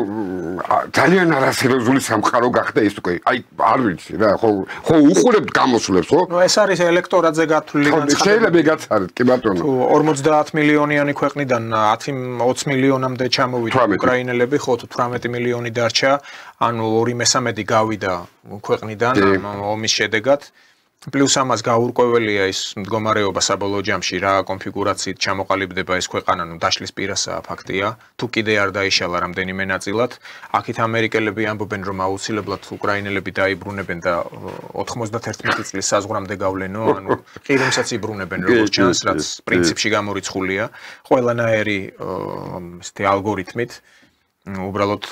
ძალიან არასერიოზული სამყარო გახდა ეს უკვე აი არ ვიცი რა ხო უხურებთ გამოსვლებს ხო ნუ ეს არის ელექტორატზე გათვლილი განცხადება შეიძლება გაცარეთ კი ბატონო თუ 50 მილიონიანი ქვეყნიდან 10-20 მილიონამდე ჩამოვიდა უკრაინელები ხო თუ 18 მილიონი დარჩა ანუ 2/3 გავიდა ქვეყნიდან ომის შედეგად პლუს ამას გაურკვეველია ის მდგომარეობა საბოლოო ჯამში რა კონფიგურაციით ჩამოყალიბდება ეს ქვეყანა ნუ დაშლის პირასაა ფაქტია თუ კიდე არ დაიშალა რამდენიმე ნაწილად აქეთ ამერიკელები ამბობენ რომ აუცილებლად უკრაინელები დაიბრუნებენ და 91 წლის საზღვრამდე გავლენო ანუ ყირიმსაც იბრუნებენ როგორც ჩანს რაც პრინციპში გამორიცხულია ყველანაირი ესეთი ალგორითმით უბრალოდ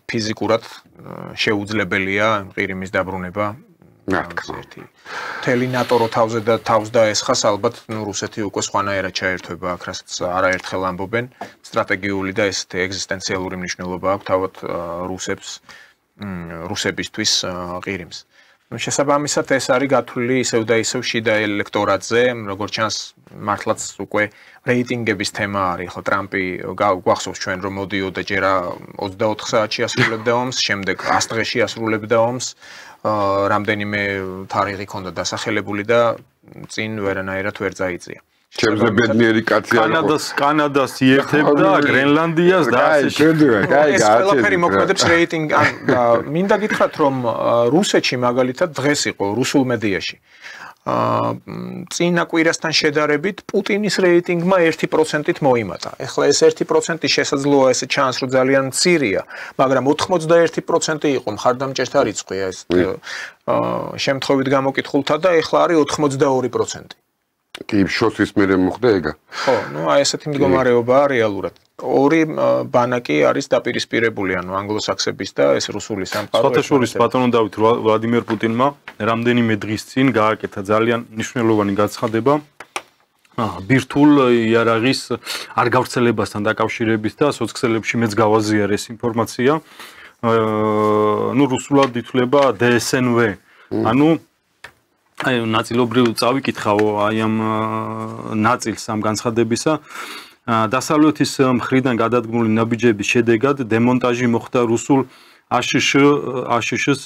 ფიზიკურად შეუძლებელია ყირიმის დაბრუნება მთელი ნატო რო თავზე და თავს დაესხას ალბათ ნუ რუსეთი უკვე სხვანაირად ჩაერთვება აქ რასაც არაერთხელ ამბობენ სტრატეგიული და ესეთი ეგზისტენციალური მნიშვნელობა აქვს თავად რუსებისთვის ყირიმს ну შესაბამისად ეს არის გათვლილი ისევ და ისევ შიდა ელექტორატზე როგორც ჩანს მართლაც უკვე რეიტინგების თემა არის ხო ტრამპი გვახსოვს ჩვენ რომ მოდიოდა ჯერ 24 საათში ასრულებდა ომს შემდეგ 100 დღეში ასრულებდა ომს რამდენიმე თარიღი ქონდა დასახელებული და წინ ვერანაირად ვერ წაიწია. ჩემზე ბედნიერი კაცი არის. კანადას იერთებდა, გრენლანდიას და ასე შემდეგ. ეს ყველაფერი მოქმედებს რეიტინგ და მინდა გითხრათ რომ რუსეთში მაგალითად დღეს იყო რუსულ მედიაში. წინა კვირასთან შედარებით პუტინის რეიტინგმა 1%-ით მოიმატა. ეხლა ეს 1% შესაძლოა ესე ჩანს რომ ძალიან მცირეა, მაგრამ 91% იყო მხარდამჭერთა რიცხვია ეს შემთხვევით გამოკითხულთა და ეხლა არის 82%. კი, შოსის მერე მოხდა ეგა. ხო, ну აი ესეთი მდგომარეობაა რეალურად. ორი ბანაკი არის დაპირისპირებული, ანუ ანგლოსაქსების და ეს რუსული სამყარო. სხვათაშორის ბატონო დავით ვლადიმერ პუტინმა რამდენიმე დღის წინ გააკეთა ძალიან მნიშვნელოვანი განცხადება ბირთვულ იარაღის არ გავრცელებასთან დაკავშირებით და სოციალებში მეც გავაზიარე ეს ინფორმაცია. ну რუსულად ითვლება DSNV. ანუ აი ნაწილობრივ წავიკითხავ აი ამ ნაწილს ამ განცხადებისა დასავლეთის მხრიდან გადადგმული ნაბიჯების შედეგად დემონტაჟი მოხდა რუსულ ASHS-ს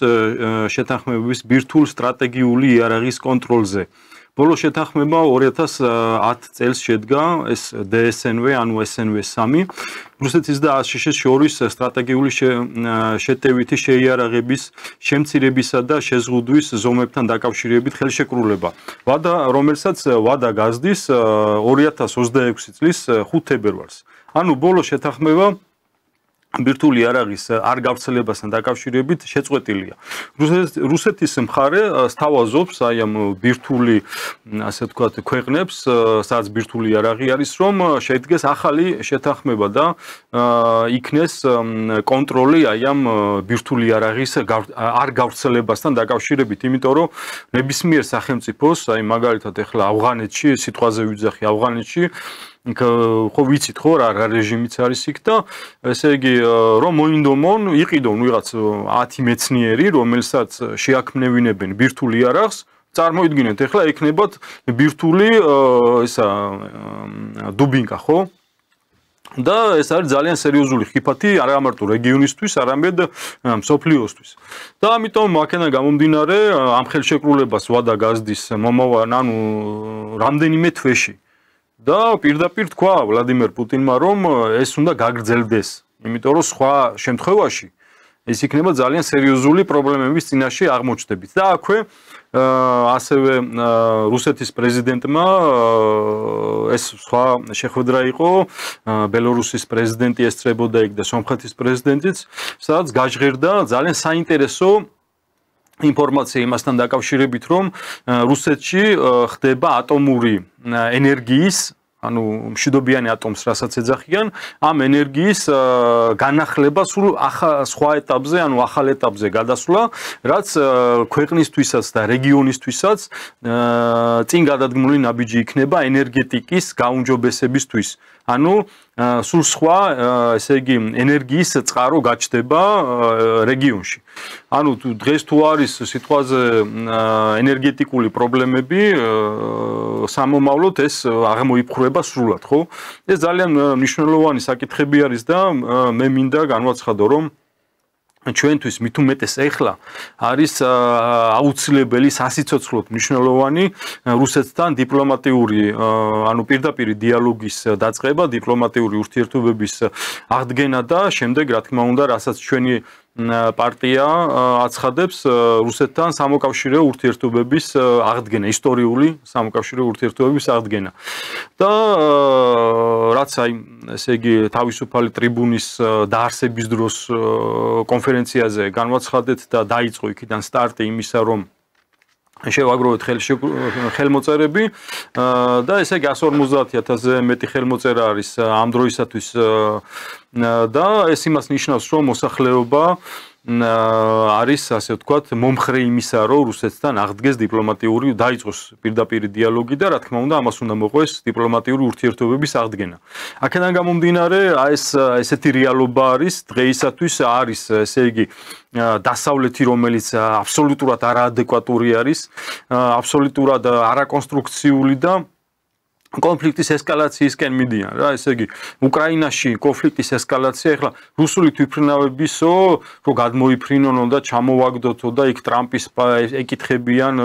შეთანხმებების ბირთვულ სტრატეგიული იარაღის კონტროლზე. ბოლო შეთანხმება 2010 წელს შედგა ეს DSNV ანუ SNV-3 რუსეთის და ASHS-ს შორის სტრატეგიული შეტევითი შეიარაღების შემცირებისა და შეზღუდვის ზომებთან დაკავშირებით ხელშეკრულება. ვადა რომელსაც ვადა გაზდის 2026 წლის 5 თებერვალს. ანუ ბოლო შეთანხმება ბირთვული იარაღის არ გავრცელებასთან დაკავშირებით შეწყვეტილია. რუსეთის მხარე სთავაზობს აი ამ ბირთვული, ასე ვთქვათ, ქვეყნებს, სადაც ბირთვული იარაღი არის, რომ შედგეს ახალი შეთანხმება და იქნეს კონტროლი აი ამ ბირთვული იარაღის არ გავრცელებასთან დაკავშირებით, იმიტომ რომ ნებისმიერ სახელმწიფოს, აი მაგალითად ახლა ავღანეთში, სიტყვაზე ვიძახი ავღანეთში ხო ვიცით ხო რა რეჟიმიც არის იქ და ესე იგი რომ მოინდომონ იყიდონ ვიღაც 10 მეცნიერი რომელსაც შეაქმნევინებენ ბირთვული იარაღს წარმოიდგინეთ ახლა ეკნებათ ბირთვული ისა დუბინკა ხო და ეს არის ძალიან სერიოზული ხიფათი არა მარტო რეგიონისთვის არამედ მსოფლიოსთვის და ამიტომ აქედან გამომდინარე ამ ხელშეკრულებას ვადა გაზდის მომავალ ანუ რამდენიმე თვეში და პირდაპირ თქვა ვლადიმერ პუტინმა რომ ეს უნდა გაგრძელდეს, იმიტომ რომ სხვა შემთხვევაში ეს იქნება ძალიან სერიოზული პრობლემების წინაშე აღმოჩნდებით. და აქვე ასევე რუსეთის პრეზიდენტმა ეს სხვა შეხვედრა იყო, ბელორუსის პრეზიდენტი ესწრებოდა იქ და სომხეთის პრეზიდენტიც, სადაც გაჟღერდა ძალიან საინტერესო ინფორმაცია იმასთან დაკავშირებით, რომ რუსეთში ხდება ატომური ენერგიის, ანუ მშვიდობიანი ატომს, რასაც ეძახიან, ამ ენერგიის განახლება სულ სხვა ეტაპზე, ანუ ახალ ეტაპზე გადასვლა, რაც ქვეყნისთვისაც და რეგიონისთვისაც წინ გადადგმული ნაბიჯი იქნება ენერგეტიკის გაუმჯობესებისთვის. ანუ სულ სხვა, ესე იგი, ენერგიის წყარო გაჩნდება რეგიონში. ანუ დღეს თუ არის სიტყვაზე ენერგეტიკული პრობლემები, სამომავლოდ ეს აღმოიფხვრება სრულად, ხო? ეს ძალიან მნიშვნელოვანი საკითხები არის და მე მინდა განვაცხადო, რომ ჩვენთვის მით უმეტეს ეხლა არის აუცილებელი სასიცოცხლოდ მნიშვნელოვანი რუსეთთან დიპლომატიური ანუ პირდაპირ დიალოგის დაწყება, დიპლომატიური ურთიერთობების აღდგენა და შემდეგ რა თქმა უნდა, რასაც ჩვენი პარტია აცხადებს რუსეთთან სამოკავშირეო ურთიერთობების აღდგენა, ისტორიული სამოკავშირეო ურთიერთობების აღდგენა. და რაც აი ესე იგი თავისუფალი ტრიბუნის დაარსების დროს კონფერენციაზე განვაცხადეთ და დაიწყო იქიდან სტარტი იმისა, რომ შევაგროვეთ ხელმოწერები და ესე იგი 150,000-ზე მეტი ხელმოწერა არის ამ დროისათვის და ეს იმას ნიშნავს, რომ მოსახლეობა არის, ასე ვთქვათ, მომხრე იმისა, რომ რუსეთთან აღდგეს დიპლომატიური, დაიწყოს პირდაპირ დიალოგი და რა თქმა უნდა, ამას უნდა მოყვეს დიპლომატიური ურთიერთობების აღდგენა. აქედან გამომდინარე, ესეთი რეალობა არის, დღეისათვის არის, ესე იგი, დასავლეთი, რომელიც აბსოლუტურად არაადეკვატური არის, აბსოლუტურად არაკონსტრუქციული და კონფლიქტის ესკალაციისკენ მიდიან რა, ესე იგი, უკრაინაში კონფლიქტის ესკალაცია ეხლა რუსული თვითმფრინავებისო, რომ გადმოიფრინონო და ჩამოვაგდოთო და იქ ტრამპის ეკითხებიან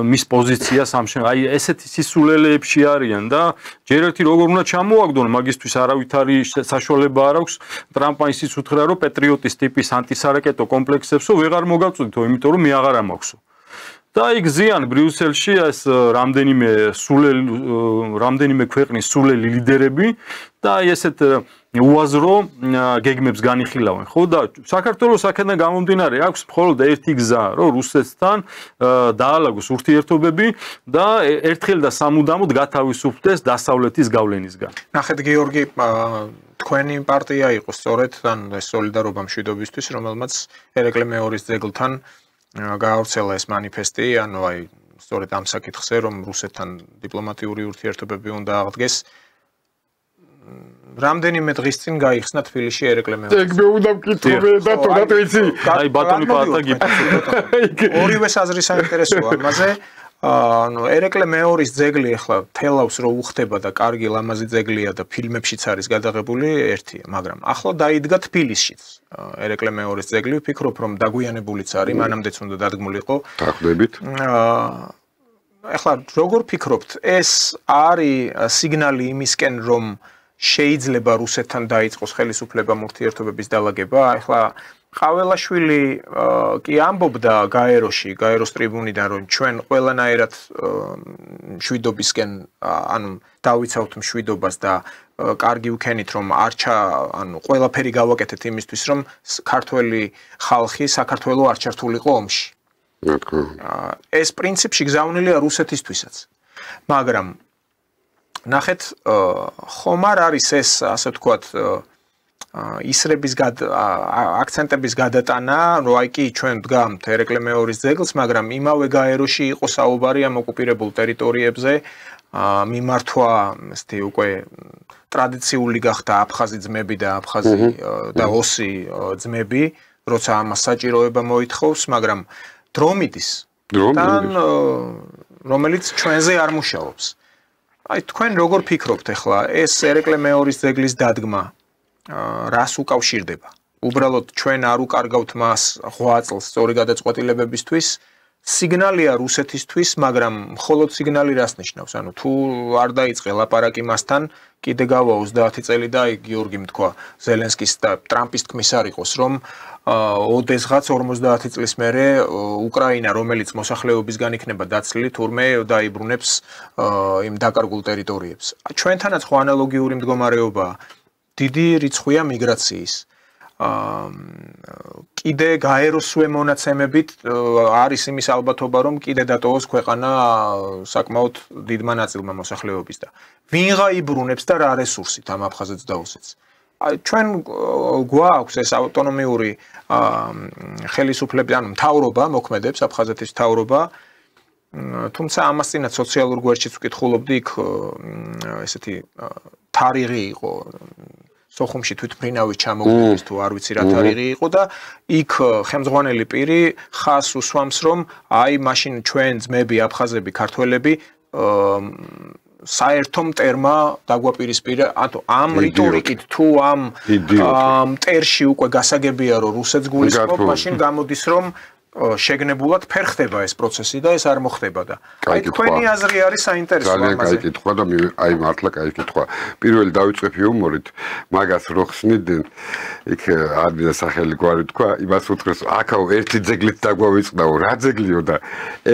მის პოზიციას აი ესეთი სისულელეებში არიან და ჯერ ერთი როგორ უნდა ჩამოვაგდონ, მაგისთვის არავითარი საშუალება არ აქვს, ტრამპმა ისიც უთხრა, რომ პეტრიოტის ტიპის ანტისარაკეტო კომპლექსებსო ვეღარ მოგაწვდითო, იმიტომ რომ მე აღარ ამაქვსო. და იქ ზიან ბრიუსელში ეს რამდენიმე ქვეყნის სულელი ლიდერები და აი ესეთ უაზრო გეგმებს განიხილავენ, ხო და საქართველოს აქედან გამომდინარე აქვს მხოლოდ ერთი გზა, რომ რუსეთთან დაალაგოს ურთიერთობები და ერთხელ და სამუდამოდ გათავისუფლდეს დასავლეთის გავლენისგან. ნახეთ გიორგი, თქვენი პარტია იყო სწორედ ან სოლიდარობა მშვიდობისთვის, რომელმაც ერეკლე მეორის ძეგლთან გაავრცელა ეს მანიფესტი, ანუ აი სწორედ ამ საკითხზე, რომ რუსეთთან დიპლომატიური ურთიერთობები უნდა აღდგეს. რამდენიმე დღის წინ გაიხსნა თბილისში ერეკლე მეორის. ეგ მე უნდა ვკითხო და თორად ვიცი. აი ბატონი პარტა გიფიქრე. ორივე საზრი საინტერესოა ამაზე. ანუ ერეკლე მეორის ძეგლი ახლა თელავს რო უხდება და კარგი ლამაზი ძეგლია და ფილმებშიც არის გადაღებული ერთია, მაგრამ ახლა დაიდგა თბილისშიც ერეკლე მეორის ძეგლი, ვფიქრობ რომ დაგვიანებულიც არის, მანამდეც უნდა დადგმულიყო. დაახლოებით. ახლა როგორ ფიქრობთ, ეს არის სიგნალი იმისკენ, რომ შეიძლება რუსეთთან დაიწყოს ხელისუფლებამ ურთიერთობების დალაგება? ახლა ყაველაშვილი კი ამბობდა გაეროს ტრიბუნიდან, რომ ჩვენ ყველანაირად მშვიდობისკენ, ანუ დავიცავთ მშვიდობას და კარგი ვქენით, რომ ყველაფერი გავაკეთეთ იმისთვის, რომ ქართველი ხალხი საქართველო არ ჩართულიყო ომში. ეს პრინციპში გზავნილია რუსეთისთვისაც. მაგრამ ნახეთ, ხომ არ არის ეს, ასე ვთქვათ, ისრების აქცენტების გადატანა, რომ აი კი ჩვენ დგამთ ერეკლე მეორის ძეგლს, მაგრამ იმავე გაეროში იყო საუბარი ამ ოკუპირებულ ტერიტორიებზე, მიმართვა, ესეთი უკვე ტრადიციული გახდა აფხაზი ძმები და აფხაზი და ოსი ძმები, როცა ამას საჭიროება მოითხოვს, მაგრამ დრომიდის თან, რომელიც ჩვენზე არ მუშაობს. აი თქვენ როგორ ფიქრობთ ახლა ეს ერეკლე მეორის ძეგლის დადგმა რას უკავშირდება? უბრალოდ ჩვენ არ უკარგავთ მას ღვაწლს სწორი გადაწყვეტილებებისთვის, სიგნალია რუსეთისთვის, მაგრამ მხოლოდ სიგნალი რას ნიშნავს? ანუ თუ არ დაიწყე ლაპარაკი მასთან, კიდე გავა 30 წელი და აი გიორგიმ თქვა, ზელენსკის და ტრამპის თქმის არ იყოს, რომ ოდესღაც 50 წლის მერე უკრაინა, რომელიც მოსახლეობისგან იქნება დაცლილი, თურმე დაიბრუნებს იმ დაკარგულ ტერიტორიებს. ჩვენთანაც ხო ანალოგიური მდგომარეობაა. დიდი რიცხვია მიგრაციის. კიდე გაეროსვე მონაცემებით არის იმის ალბათობა, რომ კიდე დატოვოს ქვეყანა საკმაოდ დიდმა ნაწილმა მოსახლეობის და ვინ გაიბრუნებს და რა რესურსით ამ აფხაზეთს და ოსეთს. ჩვენ გვაქვს ეს ავტონომიური ხელისუფლება, ანუ მთავრობა მოქმედებს, აფხაზეთის მთავრობა, თუმცა ამას წინათ სოციალურ გვერდშიც ვკითხულობდი, იქ ესეთი თარიღი იყო სოხუმში თვითმფრინავის ჩამოგდების თუ არ ვიცი რა თარიღი იყო და იქ ხელმძღვანელი პირი ხას უსვამს, რომ აი მაშინ ჩვენ ძმები, აფხაზები, ქართველები საერთო მტერმა დაგვაპირისპირა, ანუ ამ რიტორიკით თუ ამ მტერში უკვე გასაგებია, რომ რუსეთს გულისხმობ, მაშინ გამოდის, რომ შეგნებულად ფერ ხდება ეს პროცესი და ეს არ მოხდება და აი თქვენი აზრი არის საინტერესო ამაზე. ძალიან კაი კითხვა და აი მართლა კაი კითხვა. პირველი დავიწყებ იუმორით, მაგას რო ხსნიდნენ, იქ ადმინა სახელი გვარი თქვა, იმას უთხრეს, აქაო ერთი ძეგლით დაგვავიწყდაო, რა ძეგლიო და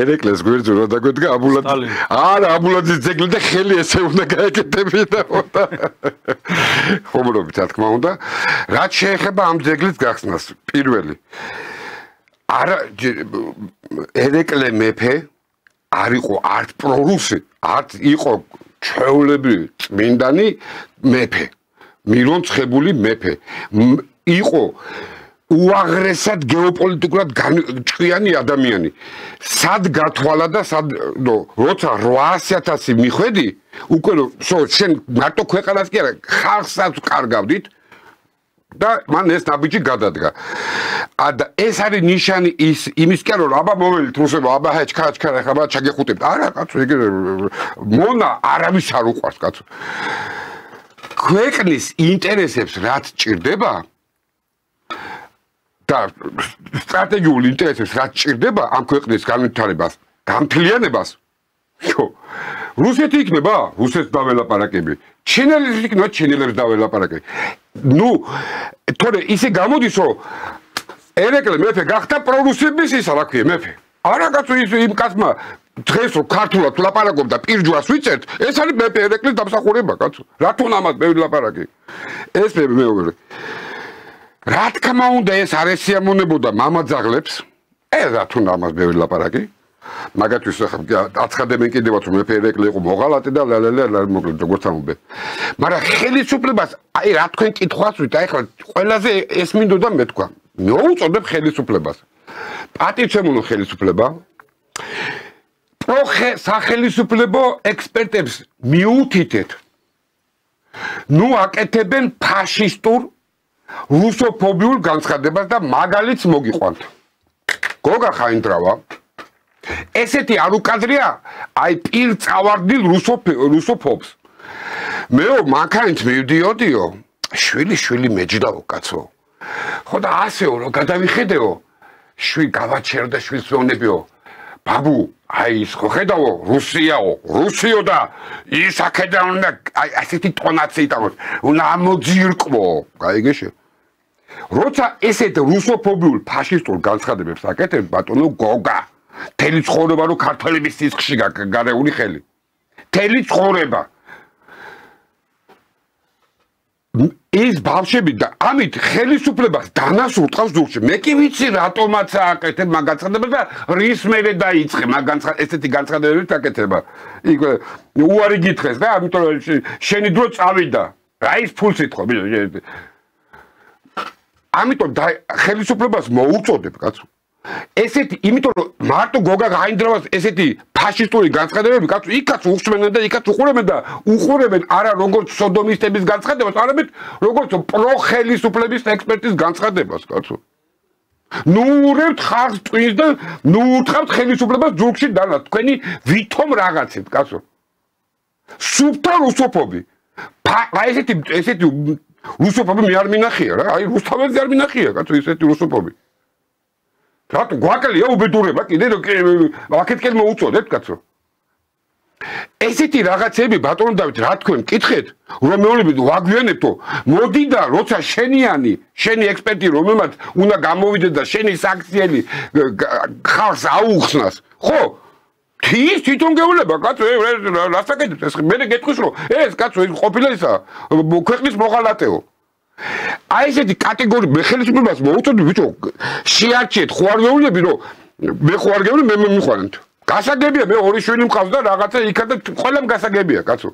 ერეკლეს გვერდზე რო დაგვედგა აბულად. არა, აბულაძის ძეგლი და ხელი ესე უნდა გაეკეთებინაო და ხომრობით რა თქმა უნდა, რაც შეეხება ამ ძეგლის გახსნას, პირველი არა ერეკლე მეფე არ იყო არც პრორუსი, არც იყო ჩვეულებრივი წმინდანი მეფე, მირონცხებული მეფე. იყო უაღრესად გეოპოლიტიკურად ჭკვიანი ადამიანი. სად გათვალა და სად როცა 800,000 მიხვედი, უკვე შენ მარტო ქვეყანას კი არა, ხალხსაც კარგავდით. და მან ეს ნაბიჯი გადადგა. და ეს არის ნიშანი იმისკენ, რომ აბა მოველით რუსებო, აბა ჩქარა ხაბა ჩაგეხუტებთ. არა, კაცო, ეგ მონა არავის არ უყვარს, კაცო. ქვეყნის ინტერესებს რაც ჭირდება და სტრატეგიული ინტერესებს რაც ჭირდება ამ ქვეყნის განვითარებას, გამთლიანებას. რუსეთი იქნება, რუსეთს დაველაპარაკები. ჩინელებს იქნება, ჩინელებს დაველაპარაკები. თორე ისე გამოდის, რომ ერეკლე მეფე გახდა პრორუსების ისა, რა ქვია, მეფე. არა კაცო, იმ კაცმა დღეს რო ქართულად ლაპარაკობდა პირჯვას ვიწერთ, ეს არის მეფე ერეკლის დამსახურება, კაცო. რა თქმა ამას მე ვილაპარაკე. ეს მეორე. რა თქმა უნდა ეს არ ესიამოვნებოდა მამაძაღლებს. რა თქმა ამას მე ვილაპარაკე. მაგათთვის აცხადებენ კიდევაც რომ მეფე ერეკლე იყო მოღალატე და მოკლედ როგორც ამბობენ. მაგრამ ხელისუფლებას აი რა თქვენ კითხვას ვით, აი ხლა ყველაზე ეს მინდოდა მე თქვა. მოუწოდებ ხელისუფლებას. პატივცემულო ხელისუფლება სახელისუფლებო ექსპერტებს მიუთითეთ. აკეთებენ ფაშისტურ რუსოფობიურ განცხადებას და მაგალითს მოგიყვანთ. გოგა ხაინდრავა ესეთი არ უკადრია, აი პირ წავარდნილ რუსოფობს. მეო მანქანით მივდიოდიო, შვილი მეჯდაო კაცო. ხო და ასეო რომ გადავიხედეო, შვილი გავაჩერდა შვილს ვეუბნებიო. ბაბუ, აი ის ხო ხედავო, რუსიო და ის აქედან უნდა აი ასეთი ტონაციით უნდა ამოძირკმო, გაიგეშე? როცა ესეთ რუსოფობიულ ფაშისტურ განცხადებებს აკეთებ ბატონო გოგა თელი ცხოვრება რომ ქართველების სისხლში გარეული ხელი თელი ცხოვრება ის ბავშვები და ამით ხელისუფლებას დანასურ ტყავს ზურგში მე კი ვიცი რატომაც აკეთებ მაგ განცხადებებს და რის მერე დაიწყე მაგ ესეთი განცხადებებით აკეთება იქ უარი გითხრეს და ამიტომ შენი დრო წავიდა რა ის ფულს ითხოვ ამიტომ ხელისუფლებას მოუწოდებ კაცო ესეთი იმიტომ რომ მარტო გოგა გაინდრევას ესეთი ფაშისტური განცხადებები კაცო იქაც უხსმენენ და იქაც უყურებენ არა როგორც სოდომისტების განცხადებას არამედ როგორც პროხელისუფლების ექსპერტის განცხადებას კაცო ნუურებთ ხალხს ტვინს და ნუურთხავთ ხელისუფლებას ზურგში დანა თქვენი ვითომ რაღაცეთ კაცო სუფთა რუსოფობი ესეთი რუსოფობი მე არ მინახია რა აი რუსთაველზე არ მინახია კაცო ესეთი რუსოფობი რატო გვაკელია უბედურება კიდე აქეთკენ მოუწოდეთ კაცო ესეთი რაღაცები ბატონო დავით რა თქვენ მკითხეთ რომ მეოლები ვაგვიანებთო მოდი და როცა შენი ექსპერტი რომელმაც უნდა გამოვიდეს და შენი საქციელი ხალხს აუხსნას ხო თვითონ გეულება კაცო რას აკეთებს ეს მე გეტყვის რომ ეს კაცო ის ყოფილა ისა ქვეყნის მოღალატეო აი ესეთი კატეგორია ხელისუფლებას მოუწოდებ ბიჭო შეარჩიეთ ხო არ გეულები რომ მე ხო არ გეულები მე მიყვანთ გასაგებია მე ორი შვილი მყავს და რაღაცა იქა და ყველამ გასაგებია კაცო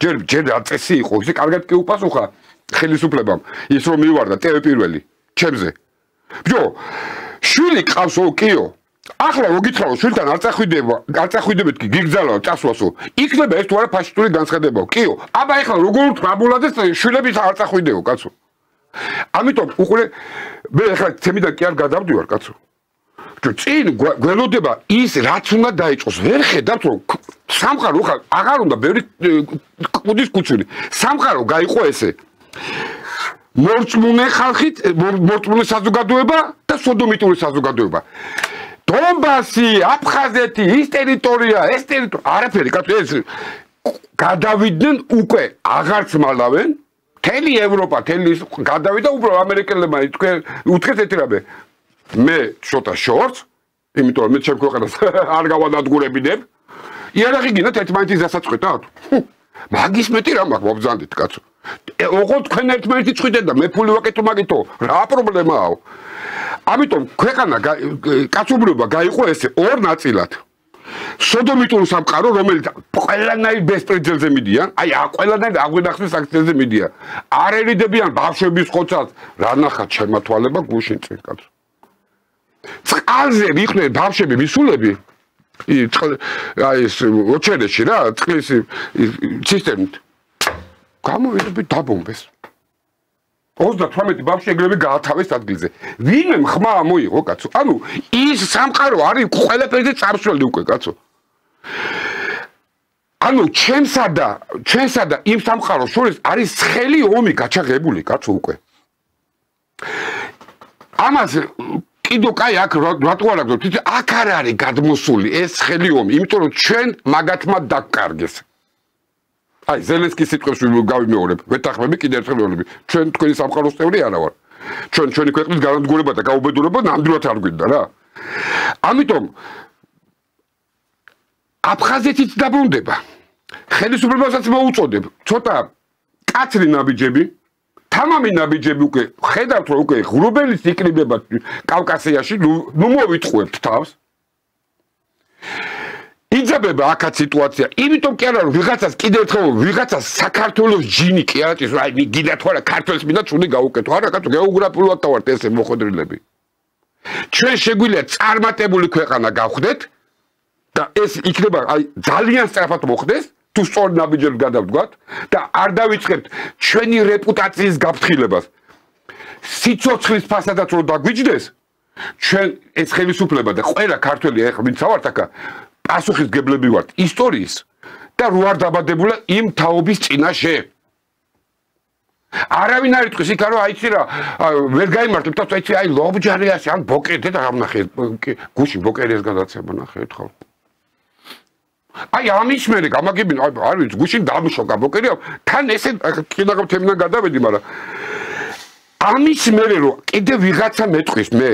ჯერ აწესი იყო ისე კარგად კი უპასუხა ხელისუფლებამ ის რომ მივარდა ტევ პირველი ჩემზე ბიჭო შვილი ყავსო კიო ახლა რო გითხრაო შვილთან არ წახვიდებეთ კი გიგზავნო წასვლასო იქნება ეს თუ არა ფაშისტური განცხადებაო კიო აბა ახლა როგორ ტრაბულადეს შვილების არ წახვიდეო კაცო ამიტომ უყურე მე ახლა თემიდან კი არ გადავდივარ კაცო წინ გველოდება ის რაც უნდა დაიწყოს ვერ ხედავთ რომ სამყარო ხა აღარ უნდა ბევრი კუდის კუჩული სამყარო გაიყო ესე მორწმუნე ხალხით მორწმუნე საზოგადოება და სოდომიტური საზოგადოება დონბასი აფხაზეთი ის ტერიტორია არაფერი კაცო ეს გადავიდნენ უკვე აღარც მალავენ თელი ევროპა თელი გადავიდა უბრალოდ ამერიკელებმა თქვენ უთხრეთ ერთი რამე მე ცოტა შორს იმიტომ რომ მე ჩემ ქვეყანას არ გავანადგურებინებ იარაღი გინდათ ერთმანეთის დასაწყეთად მაგის მეტი რა მაქვს მობრძანდით კაცო ოღონდ თქვენ ერთმანეთი წვიდეთ და მე ფული ვაკეთო მაგითო რა პრობლემაა ამიტომ ქვეყანა კაცობრიობა გაიყო ესე ორ ნაწილად სოდომიტური სამყარო რომელიც ყველანაირ ბესპრეცედენტზე მიდიან აი ყველანაირ აღვინახვის აქციაზე მიდიან არ ერიდებიან ბავშვების ხოცას რა ნახა შემათვალება გუშინ წინ კაცო წყალზე ვიხნე ბავშვები მისულები აი ეს ოჩერეში რა წყლის სისტემით გამოვიდები დაბომბეს 38 ბავშვი ეგრევე გაათავეს ადგილზე ვინმე ხმა მოიღო კაცო ანუ ის სამყარო არის ყველაფერზე წარსვლელი უკვე კაცო ანუ ჩემსა და იმ სამყაროს შორის არის ცხელი ომი გაჩაღებული კაცო უკვე ამას კიდო კაი აქ რატო არ აქვს თვითონ აქ არ არის გადმოსული ეს ცხელი ომი იმიტომ რომ ჩვენ მაგათმა დაგკარგეს აი ზელენსკის სიტყვებს გავიმეორებ ვეთახმები კიდე ერთხელ ვეუბნები ჩვენ თქვენი სამყაროს წევრი არა ვარ ჩვენი ქვეყნის განადგურება და გაუბედურება ნამდვილად არ გვინდა რა ამიტომ აფხაზეთიც დაბრუნდება ხელისუფლებასაც მოუწოდებ ცოტა კაცრი ნაბიჯები თამამი ნაბიჯები უკვე ხედავთ რომ უკვე ღრუბელის იკრიბება კავკასიაში ნუ მოვიტყუებთ თავს იძაბება აქაც სიტუაცია იმიტომ კი არა რომ ვიღაცას კიდევ ერთხელ ვიღაცას საქართველოს ჯინი კი არა ის აი გინდა თუ არა ქართველს მინდა ჩული გაუკეთო არა კაცო გეოგრაფიულად დავართ ესე მოხდრილები ჩვენ შეგვიძლია წარმატებული ქვეყანა გავხდეთ და ეს იქნება აი ძალიან სწრაფად მოხდეს თუ სწორ ნაბიჯებს გადავდგათ და არ დავიწყებთ ჩვენი რეპუტაციის გაფრთხილებას სიცოცხლის ფასადაც რო დაგვიჯდეს ჩვენ ეს ხელისუფლება და ყველა ქართველი ახლა ვინც ავართ აქა პასუხისგებლები ვართ ისტორიის და რო არ დაბადებულა იმ თაობის წინაშე არავინ არ იტყვის იქა რომ აიცი რა ვერ გაიმართებთ და აიცი აი ლობჯარიას ან ბოკერდე და გამნახე გუში ბოკერიას გადაცემა ნახე ერთხელ აი ამის მერე გამაგებინ არ ვიცი გუშინ დამშოკა ბოკერია თან ესე კიდაღ თემიდან გადავედი მაგრამ ამის მერე რომ კიდე ვიღაცა მეტყვის მე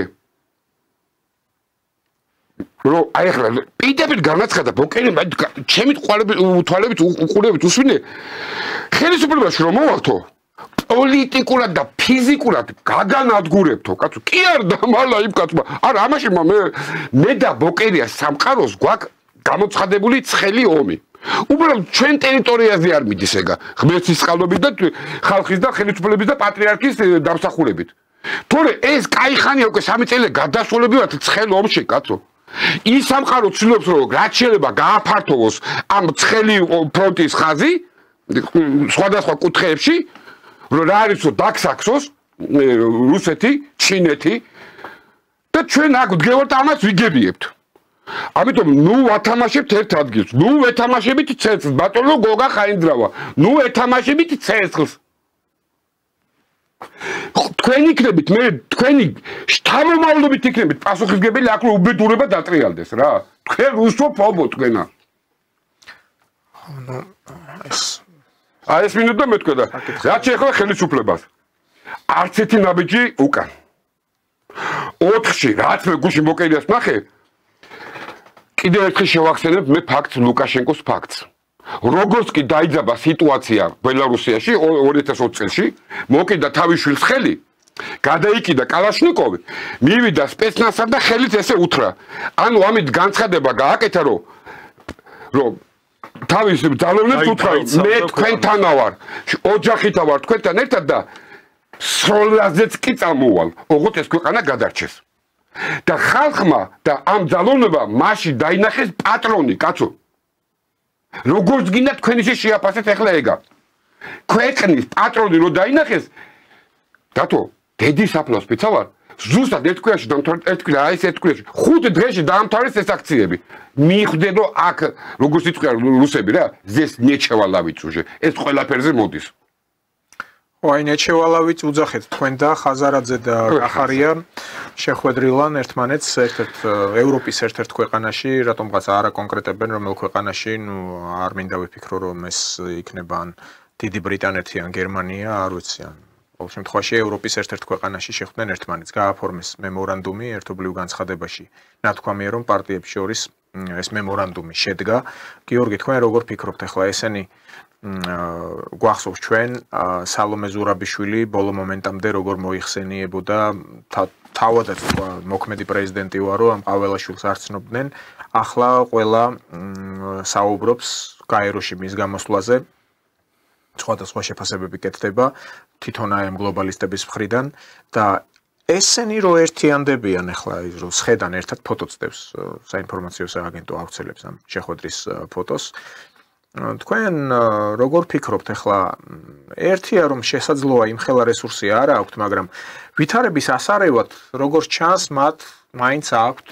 რომ აი ახლა პირდაპირ განაცხადა ბოკერი ჩემი თვალებით უყურებით უსვინე ხელისუფლებაში რომ მოვალთო პოლიტიკურად და ფიზიკურად გაგანადგურებთო კაცო კი არ დამალა იმ კაცმა არა ამაში მე და ბოკერია სამყაროს გვაქვს გამოცხადებული ცხელი ომი უბრალოდ ჩვენ ტერიტორიაზე არ მიდის ეგა ღმერთის წყალობით და ხალხის და ხელისუფლების და პატრიარქის დამსახურებით თორე ეს кайხანია უკვე 3 წელი გადასულებივად ცხელ ომში კაცო ის სამყარო ცდილობს რომ რაც შეიძლება გააფართოვოს ამ ცხელი ფრონტის ხაზი სხვადასხვა კუთხეებში რომ რა არის რომ დაგსაქსოს რუსეთი, ჩინეთი და ჩვენ აქ ვდგევართ ამას ვიგებიებთ. ამიტომ ნუ ვათამაშებთ ერთ ადგილს. ნუ ვეთამაშებით ცეცხლს. ბატონო გოგა ხაინძრავა. ნუ ვეთამაშებით ცეცხლს. თქვენ იქნებით მე თქვენი შთამომავლობით იქნებით პასუხისგებელი აქ რომ უბედურება დატრიალდეს რა. თქვენ რუსო ფობო თქვენა. ნუ ეს ეს მინუტა მეთქვა და რაც შეეხება ხელისუფლებას. არც ერთი ნაბიჯი უკან. 4-ში რაც მე გუში მოკერიას ნახე კიდევ ერთხელ შევახსენებ მე ფაქტს ლუკაშენკოს ფაქტს. როგორც კი დაიძაბა სიტუაცია ბელარუსიაში 2020 წელს მოკიდა თავის შვილს ხელი გადაიკიდა კალაშნიკოვი მივიდა სპეცნაზსა და ხელით ესე უთრა ანუ ამით განცხადება გააკეთა რომ თავის ძალოვნებს უთრა მე თქვენთანა ვარ ოჯახითა ვარ თქვენთან ერთად და სროლაზეც კი წამოვალ ოღონდ ეს ქვეყანა გადარჩეს და ხალხმა და ამ ძალოვნებმა მასში დაინახეს პატრონი კაცო როგორც გინდა თქვენი შეაფასეთ ახლა ეგა ქვეყნის პატრონი რო დაინახეს დათო დედის საფლავს ფიცავარ ზუსტად ერთ კვირაში ერთ კვირა აი ეს ერთ კვირაში 5 დღეში დაამთავრეს ეს აქციები მიხვდე რომ აქ როგორც იტყვია რუსები რა ზეს ნეჩევალავიც უჟე ეს ყველაფერზე მოდის აი ნეჩევალავიც უძახეთ თქვენ და ხაზარაძე და კახარია შეხვედრილან ერთმანეთს ერთ-ერთ ევროპის ერთ-ერთ ქვეყანაში რატომღაც არა კონკრეტებენ რომელ ქვეყანაში ნუ არ მინდა ვიფიქრო რომ ეს იქნება ან დიდი ბრიტანეთი ან გერმანია არ ვიცი ან ყოველ შემთხვევაში ევროპის ერთ-ერთ ქვეყანაში შეხვდნენ ერთმანეთს გააფორმეს მემორანდუმი ერთობლივ განცხადებაში ნათქვამია რომ პარტიებს შორის ეს მემორანდუმი შედგა გიორგი თქვენ როგორ ფიქრობთ ახლა ესენი გვახსოვს ჩვენ სალომე ზურაბიშვილი ბოლო მომენტამდე როგორ მოიხსენიებოდა თავადაც მოქმედი პრეზიდენტი ვარო ამ ყაველაშვილს არ ცნობდნენ ახლა ყველა საუბრობს კაიროში მის გამოსვლაზე სხვადასხვა შეფასებები კეთდება თვითონ აი ამ გლობალისტების მხრიდან და ესენი რო ერთიანდებიან ახლა ის რო სხედან ერთად ფოტოც დევს საინფორმაციო სააგენტო ავრცელებს ამ შეხვედრის ფოტოს თქვენ როგორ ფიქრობთ ახლა ერთია რომ შესაძლოა იმხელა რესურსი არ აქვთ მაგრამ ვითარების ასარევად როგორ ჩანს მათ მაინც აქვთ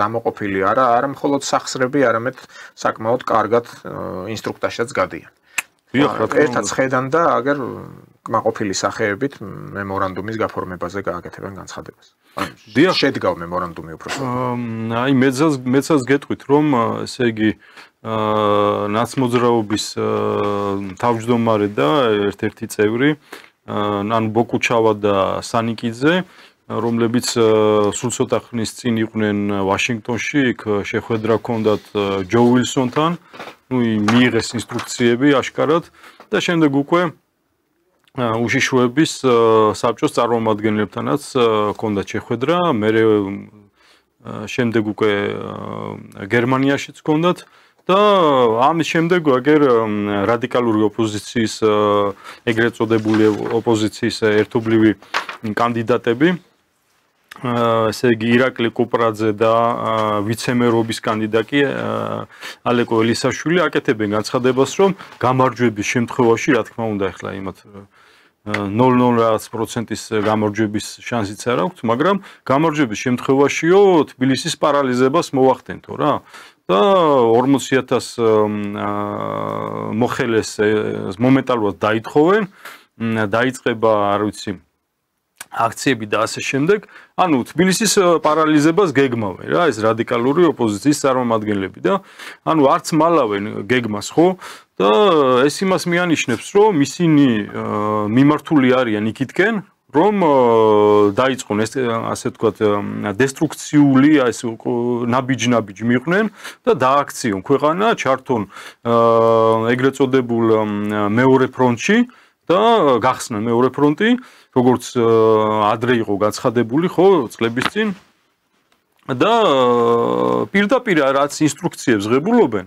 გამოყოფილი არა მხოლოდ სახსრები არამედ საკმაოდ კარგად ინსტრუქტაჟსაც გადიან ერთად სხედან და აგერ კმაყოფილი სახეებით მემორანდუმის გაფორმებაზე გააკეთებენ განცხადებას შედგა მემორანდუმი უბრალოდ აი მეცას გეტყვით რომ ესე იგი ნაცმოძრაობის თავმჯდომარე და ერთ-ერთი წევრი ან ბოკუჩავა და სანიკიძე რომლებიც სულ ცოტა ხნის წინ იყვნენ ვაშინგტონში იქ შეხვედრა ჰქონდათ ჯო უილსონთან ну მიიღეს ინსტრუქციები აშკარად და შემდეგ უკვე უშიშროების საბჭოს წარმომადგენლებთანაც ჰქონდათ შეხვედრა მე შემდეგ უკვე გერმანიაშიც ჰქონდათ და ამის შემდეგ აგერ რადიკალური ოპოზიციის ეგრეთ წოდებული ოპოზიციის ერთობლივი კანდიდატები ესე იგი ირაკლი კუპრაძე და ვიცემერობის კანდიდატი ალეკო ელისაშვილი აკეთებენ განცხადებას რომ გამარჯვების შემთხვევაში რა თქმა უნდა ახლა იმათ 0.0%-ის გამარჯვების შანსიც არ აქვს მაგრამ გამარჯვების შემთხვევაშიო თბილისის პარალიზებას მოახდენთო რა და 40,000 მოხელეს მომენტალურად დაითხოვენ დაიწყება არ ვიცი აქციები და ასე შემდეგ ანუ თბილისის პარალიზებას გეგმავენ რა ეს რადიკალური ოპოზიციის წარმომადგენლები და ანუ არც მალავენ გეგმას ხო და ეს იმას მიანიშნებს რომ ისინი მიმართული არიან იქითკენ რომ დაიწყონ ეს ასე ვთქვათ დესტრუქციული ეს ნაბიჯ მიყვნენ და დააქციონ ქვეყანა, ჩართონ ეგრეთ წოდებულ მეორე ფრონტში და გახსნა მეორე ფრონტი, როგორც ადრე იყო გაცხადებული, ხო, წლების წინ და პირდაპირ რაც ინსტრუქციებს ღებულობენ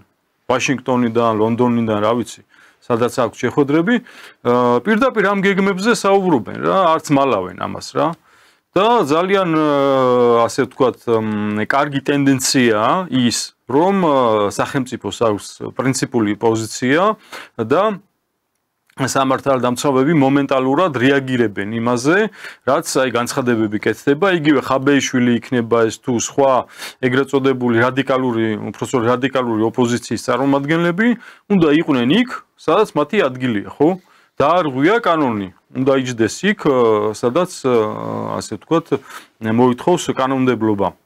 ვაშინგტონიდან, ლონდონიდან, რა ვიცი, სადაც აქვს შეხვედრები, პირდაპირ ამ გეგმებზე საუბრობენ რა, არც მალავენ ამას რა. და ძალიან ასე ვთქვათ, კარგი ტენდენციაა ის, რომ სახელმწიფოს აქვს პრინციპული პოზიცია და სამართალდამცავები მომენტალურად რეაგირებენ იმაზე, რაც აი განცხადებები კეთდება, იგივე ხაბეიშვილი იქნება ეს თუ სხვა ეგრეთ წოდებული უпростоრ რადიკალური ოპოზიციის წარმომადგენლები, უნდა იყვნენ იქ, სადაც მათი ადგილია, ხო? დაარღვია კანონი, უნდა იჯდეს იქ, სადაც ასე ვთქვათ, მოითხოვს კანონმდებლობა.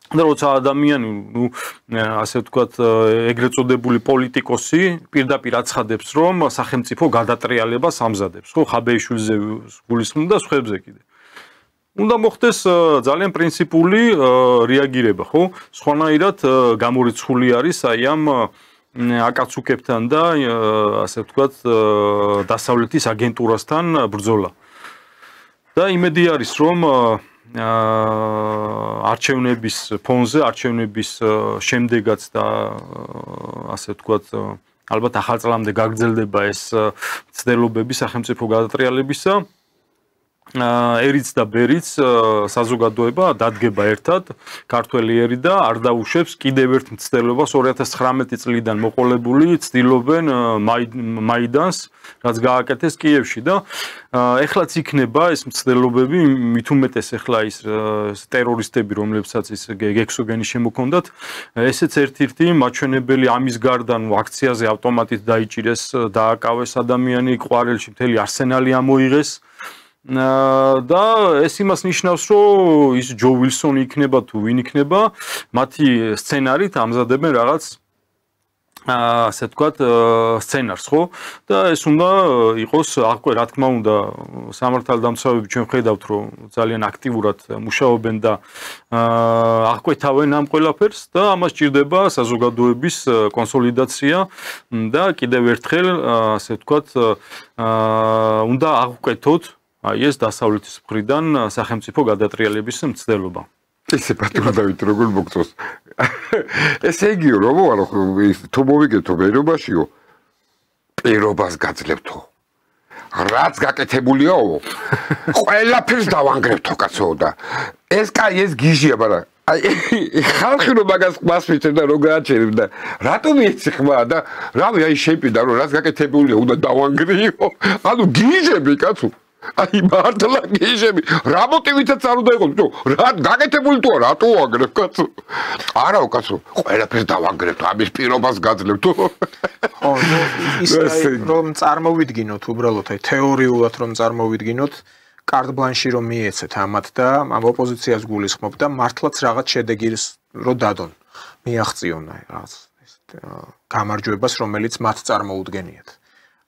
და როცა ადამიანი, ასე ვთქვათ, ეგრეთ წოდებული პოლიტიკოსი პირდაპირ აცხადებს, რომ სახელმწიფო გადატრიალებას ამზადებს, ხო, ხაბეიშვილზე გულისხმობ და სხვებზე კიდე. უნდა მოხდეს ძალიან პრინციპული რეაგირება, ხო? სხვანაირად გამორიცხული არის აი ამ აკაცუკებთან და ასე ვთქვათ, დასავლეთის აგენტურასთან ბრძოლა. და იმედი არის, რომ არჩევნების ფონზე, არჩევნების შემდეგაც და ასე ვთქვათ, ალბათ ახალ წლამდე გაგრძელდება ეს ცდილობები სახელმწიფო გადატრიალებისა. ერიც და ბერიც საზოგადოება დადგება ერთად, ქართველი ერი და არ დაუშვებს კიდევ ერთ მცდელობას 2019 წლიდან მოყოლებული ცდილობენ მაიდანს, რაც გააკეთეს კიევში და ეხლაც იქნება ეს მცდელობები, მით უმეტეს ეხლა ის ტერორისტები, რომლებსაც ის გექსოგენი შემოქონდათ, ესეც ერთ-ერთი მაჩვენებელი ამის გარდა, აქციაზე ავტომატით დაიჭირეს, დააკავეს ადამიანი, ყვარელში მთელი არსენალი ამოიღეს. და ეს იმას ნიშნავს, რომ ის ჯო ვილსონი იქნება თუ ვინ იქნება, მათი სცენარით ამზადებენ რაღაც ასე ვთქვათ, სცენარს, ხო? და ეს უნდა იყოს, რა თქმა უნდა, სამართალდამცავები ჩვენ ხედავთ, რომ ძალიან აქტიურად მუშაობენ და აღკვეთავენ ამ ყველაფერს და ამას ჭირდება საზოგადოების კონსოლიდაცია და კიდევ ერთხელ, ასე ვთქვათ, უნდა აღკვეთოთ აი ეს დასავლეთის მხრიდან სახელმწიფო გადატრიალების მცდელობა. ესე პატრონ დავით როგორ მოგწოს? ესე იგივე რომ ვარო თუ მოვიგეთო მერობაშიო პირობას გაძლევთო. რაც გაკეთებულიაო ყველაფერს დავანგრევთო კაცო და ეს კაი ეს გიჟია, მაგრამ აი ხალხი რომ მაგას მასვიცებ და რო გააჩერებ და რატომ ეცი ხმა და რავი აი შეიპირდა რომ რაც გაკეთებულია უნდა დავანგრიო. ანუ გიჟები კაცო. აი მართლა გიჟები, რა მოტივითაც არ უნდა იყოს, რა გაკეთებული თუა, რატო აგრებ კაცო? არაო კაცო, ყველაფერს დავანგრებთ, ამის პირობას გაძლევთ. ხო, ის რომ წარმოვიდგინოთ უბრალოდ აი თეორიულად რომ წარმოვიდგინოთ, კარტ ბლანში რომ მიეცეთ ამათ და ამ ოპოზიციას გულისხმობ და მართლაც რაღაც შედეგის რო დადონ, მიაღწიონ აი რაღაც გამარჯვებას, რომელიც მათ წარმოუდგენიათ.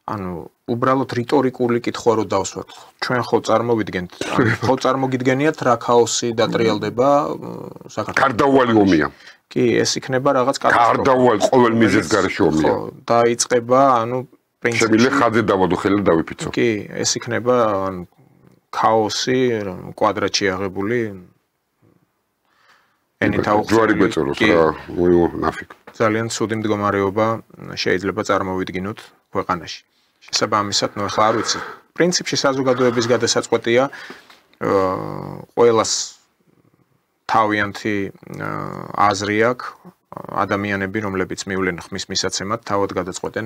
ანუ უბრალოდ რიტორიკული კითხვა რო დავსვათ. ჩვენ ხო წარმოვიდგენთ, ხო წარმოგიდგენიათ რა ქაოსი დატრიალდება საქართველოს. გარდაუვალი ომია. კი, ეს იქნება რაღაც კატასტროფა. გარდაუვალი ყოველ მიზეზ გარეშე ომია. ხო, დაიწყება, ანუ პრინციპში შემიძლია ხაზი დავადო ხელი და დავიფიცო. კი, ეს იქნება ანუ ქაოსი, კვადრატში აღებული ენითაუხსნელი. ჯვარი გვეწოროს რა, ოიო, ნაფიქ. ძალიან ცუდი მდგომარეობა შეიძლება წარმოვიდგინოთ ქვეყანაში. შესაბამისად, ნუ ახლა არ ვიცი. პრინციპში საზოგადოების გადასაწყვეტია ყველას თავიანთი აზრი აქვს, ადამიანები, რომლებიც მივლენ ხმის მისაცემად, თავად გადაწყვეტენ,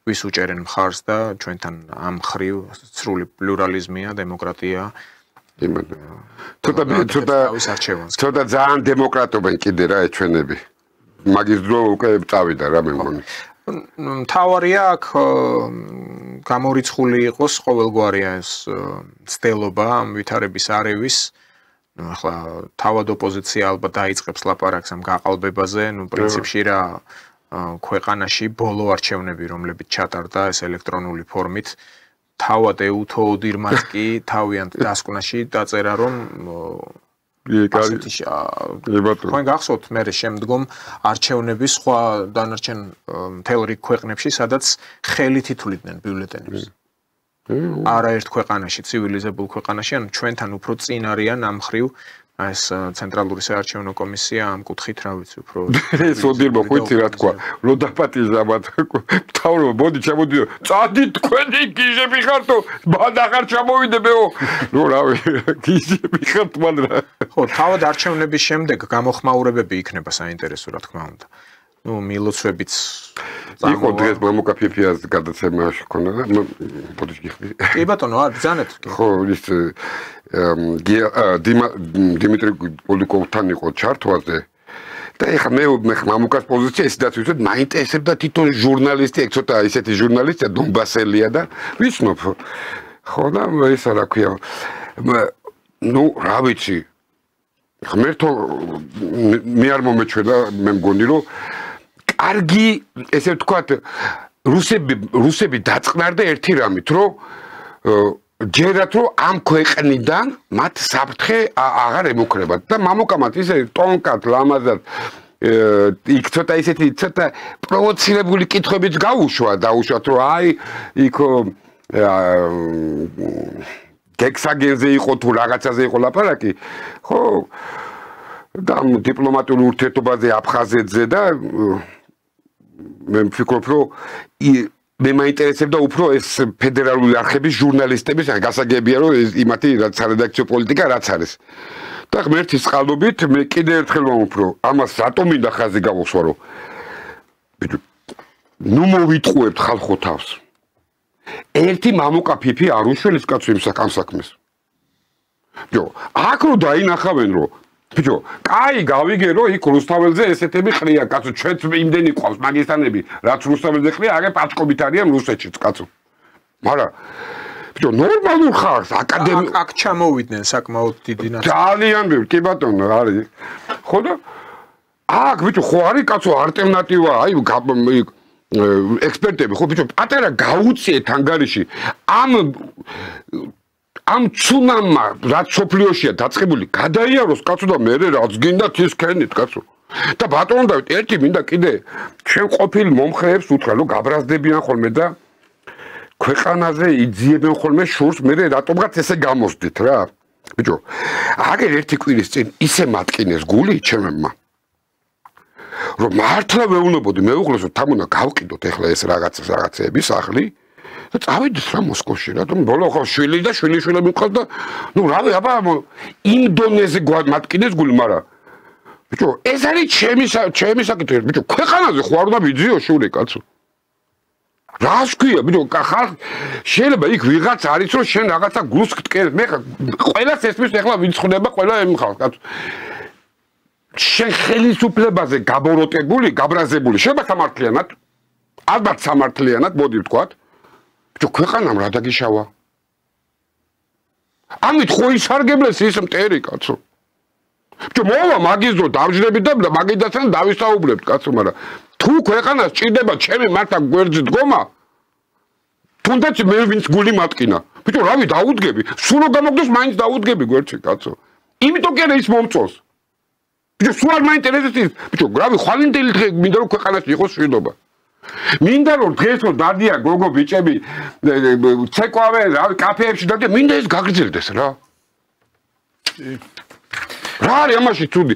ვის უჭერენ მხარს და ჩვენთან ამ ხრივ სრული პლურალიზმია, დემოკრატია. ცოტა ძალიან დემოკრატობენ კიდე რა ჩვენები. მაგის დრო უკვე წავიდა რა მე მგონი. თავარია აქ გამორიცხული იყოს ყოველგვარი ეს ცდელობა ამ ვითარების არევის. ახლა თავად ოპოზიცია ალბათ დაიწყებს ლაპარაკს ამ გაყალბებაზე, პრინციპში რა ქვეყანაში ბოლო არჩევნები, რომლებიც ჩატარდა ეს ელექტრონული ფორმით, თავად ეუთო ოდირმაც კი თავიანთ დასკვნაში დაწერა რომ თქვენ გახსოვთ მე შემდგომ არჩევნების სხვა დანარჩენ მთელ რიგ ქვეყნებში სადაც ხელით ითვლიდნენ ბიულეტენებს არაერთ ქვეყანაში ცივილიზებულ ქვეყანაში ან ჩვენთან უფრო წინ არიან ამ ხრივ ეს ცენტრალური საარჩევნო კომისია ამ კუთხით რა ვიცი უფრო ეს ოდირმა ხუთი რა თქვა რო დაპატიჟა მათ თავრო მოდი ჩამოდიო წადი თქვენი გიჟები ხართო ბანდა ხარ ჩამოვიდებეო ნუ რავი გიჟები ხართ მან რა ხო თავად არჩევნების შემდეგ გამოხმაურებები იქნება საინტერესო რა თქმა უნდა ნუ მილოცვებიც იყო დღეს მამუკა ფიფიას გადაცემა ჰქონდა და პოდიშ გიხდი კი ბატონო არ ბრძანეთ ხო ის დიმიტრი პოლიკოვთან იყო ჩართვაზე და ეხლა მე მამუკას პოზიცია ისედაც ვიცით მაინტერესებდა თვითონ ჟურნალისტი ეგ ცოტა ისეთი ჟურნალისტია დონბასელია და ვიცნობ ხო და ისა რა ქვია ნუ რა ვიცი ღმერთო მე არ მომეჩვენა მე მგონი რომ კარგი ესე ვთქვათ რუსები დაწყნარდა ერთი რამით რომ ჯერათ რომ ამ ქვეყნიდან მათ საფრთხე აღარ ემუქრებათ და მამუკამაც ისე ტონკად ლამაზად იქ ცოტა ისეთი ცოტა პროვოცირებული კითხვებიც დაუშვათ რომ აი იქ გექსაგენზე იყო თუ რაღაცაზე იყო ლაპარაკი ხო და დიპლომატიურ ურთიერთობაზე აფხაზეთზე და მე ვფიქრობ რომ მე მაინტერესებდა უფრო ეს ფედერალური არხების ჟურნალისტების გასაგებია რომ იმათი რაც რედაქციო პოლიტიკა რაც არის და ღმერთის წყალობით მე კიდე ერთხელ ვამბობ რომ ამას რატომ მინდა ხაზი გავუსვარო ნუ მოვიტყუებთ ხალხო თავს ერთი მამუკა ფიფი არ უშველის კაცო იმ საქმეს ბიჭო აქ რო დაინახავენ რომ ბიჭო კაი გავიგე რომ იქ რუსთაველზე ესეთები ყრია კაცო ჩვენც იმდენი ყავს მაგისტანები რაც რუსთაველზე ყრია აგე პაჭკობით არიან რუსეთშიც კაცო მაგრამ ბიჭო ნორმალურ ხარს აკადემია აქ ჩამოვიდნენ საკმაოდ დიდი ნაწილი ძალიან ბევრი კი ბატონო არის ხო და აქ ბიჭო ხო არის კაცო ალტერნატივა აი ექსპერტები ხო ბიჭო პატარა გაუწიეთ ანგარიში ამ ცუნამმა რაც სოფლიოშია დაწყებული გადაიაროს კაცო და მე რაც გინდა ის ქენით კაცო და ბატონო დავით ერთი მინდა კიდე ჩვენ ყოფილ მომხრეებს უთხრა რომ გაბრაზდებიან ხოლმე და ქვეყანაზე იძიებენ ხოლმე შურს მე რატომღაც ესე გამოსდით რა ბიჭო აგერ ერთი კვირის წინ ისე მატკინეს გული ჩემმა რომ მართლა ვეუბნებოდი მეუღლეს რომ თან უნდა გავყიდოთ ეხლა ეს რაღაცეები სახლი და წავიდეთ რა მოსკოვში რატომ ბოლო ხო შვილი და შვილიშვილები მყავს და ნუ რავი აბა იმ დონეზე მატკინეს გული მაგრამ ბიჭო ეს არის ჩემი საკითხი ბიჭო ქვეყანაზე ხო არ უნდა ვიძიო შური კაცო რას ქვია ბიჭო ხალხ შეიძლება იქ ვიღაც არის რომ შენ რაღაცა გულს გტკერებს მე ყველას ესმის ეხლა ვინც ხდება ყველა იმ ხალხს კაცო შენ ხელისუფლებაზე გაბოროტებული გაბრაზებული შეიძლება სამართლიანად ალბათ სამართლიანად მოდი ვთქვათ ბიჭო ქვეყანამ რა დაგიშავა ამით ხო ისარგებლეს ის მტერი კაცო ბიჭო მოვა მაგის დრო დავჯდებით და მაგიდასთან დავისაუბრებთ კაცო მაგრამ თუ ქვეყანას ჭირდება ჩემი მართა გვერდზე დგომა თუნდაც მე ვინც გული მატკინა ბიჭო რავი დაუდგები სულ რო გამოგდეს მაინც დაუდგები გვერდში კაცო იმიტომ კი არა ის მომწონს ბიჭო სულ არ მაინტერესებს ბიჭო რავი ხვალინდელი დღე მინდა რომ ქვეყანაში იყოს შვიდობა მინდა რომ დღეს რომ დადიან გოგო ბიჭები ცეკვავენ რავი კაფეებში დადიან მინდა ეს გაგრძელდეს რა რა არის ამაში ცუდი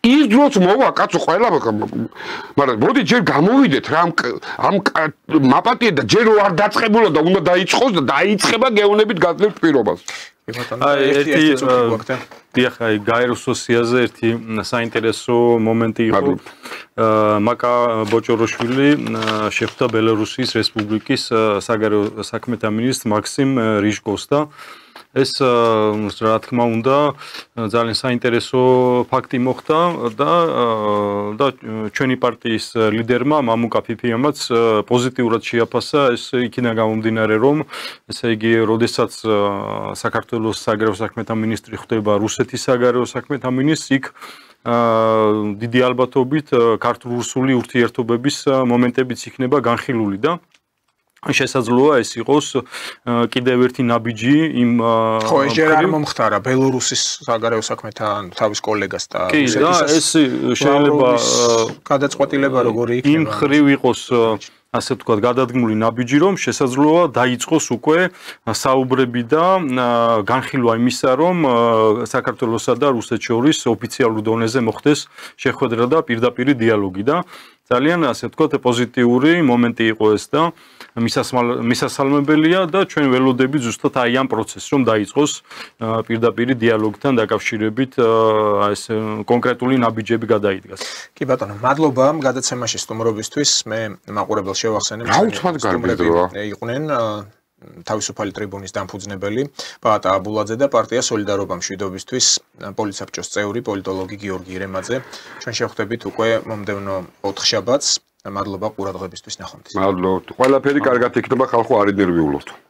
ის დროც მოვა კაცო ყველა მაგრამ მოდი ჯერ გამოვიდეთ რა ამ მაპატიე და ჯერ არ დაწყებულა და უნდა დაიწყოს და დაიწყება გეუნებით გაძლევ პირობას აი გაეროსოსიაზე ერთი საინტერესო მომენტი იყო მაკა ბოჭოროშვილი შეხვდა ბელარუსის რესპუბლიკის საგარეო საქმეთა მინისტრ მაქსიმ რიჟკოვს და ეს რა თქმა უნდა ძალიან საინტერესო ფაქტი მოხდა და ჩვენი პარტიის ლიდერმა მამუკა ფიფიამაც პოზიტიურად შეაფასა ეს იქიდან გამომდინარე რომ ესე იგი როდესაც საქართველოს საგარეო საქმეთა მინისტრი ხდება რუსეთის საგარეო საქმეთა მინისტრი იქ დიდი ალბათობით ქართულ-რუსული ურთიერთობების მომენტებიც იქნება განხილული და შესაძლოა ეს იყოს კიდევ ერთი ნაბიჯი იმ ხო ეს ჯერ არ მომხდარა ბელორუსის საგარეო საქმეთა თავის კოლეგას და ეს შეიძლება გადაწყვეტილება როგორი იქნება იმ ხრივ იყოს ასე ვთქვათ გადადგმული ნაბიჯი რომ შესაძლოა დაიწყოს უკვე საუბრები და განხილვა იმისა რომ საქართველოსა და რუსეთს შორის ოფიციალურ დონეზე მოხდეს შეხვედრა და პირდაპირი დიალოგი და ძალიან ასე ვთქვათ პოზიტიური მომენტი იყო ეს და მისასალმებელია და ჩვენ ველოდებით ზუსტად აი ამ პროცესს რომ დაიწყოს პირდაპირი დიალოგთან დაკავშირებით ეს კონკრეტული ნაბიჯები გადაიდგას. კი ბატონო, მადლობა გადაცემაში სტუმრობისთვის. მე მაყურებელს შევახსენებ იყვნენ თავისუფალი ტრიბუნის დამფუძნებელი პაატა აბულაძე და პარტია სოლიდარობა მშვიდობისთვის პოლიტსაბჭოს წევრი პოლიტოლოგი გიორგი ირემაძე. ჩვენ შევხვდებით უკვე მომდევნო 4 შაბათს. მადლობა ყურადღებისთვის, ნახვამდის. მადლობა. ყველაფერი კარგად იქნება, ხალხო არ ინერვიულობთ.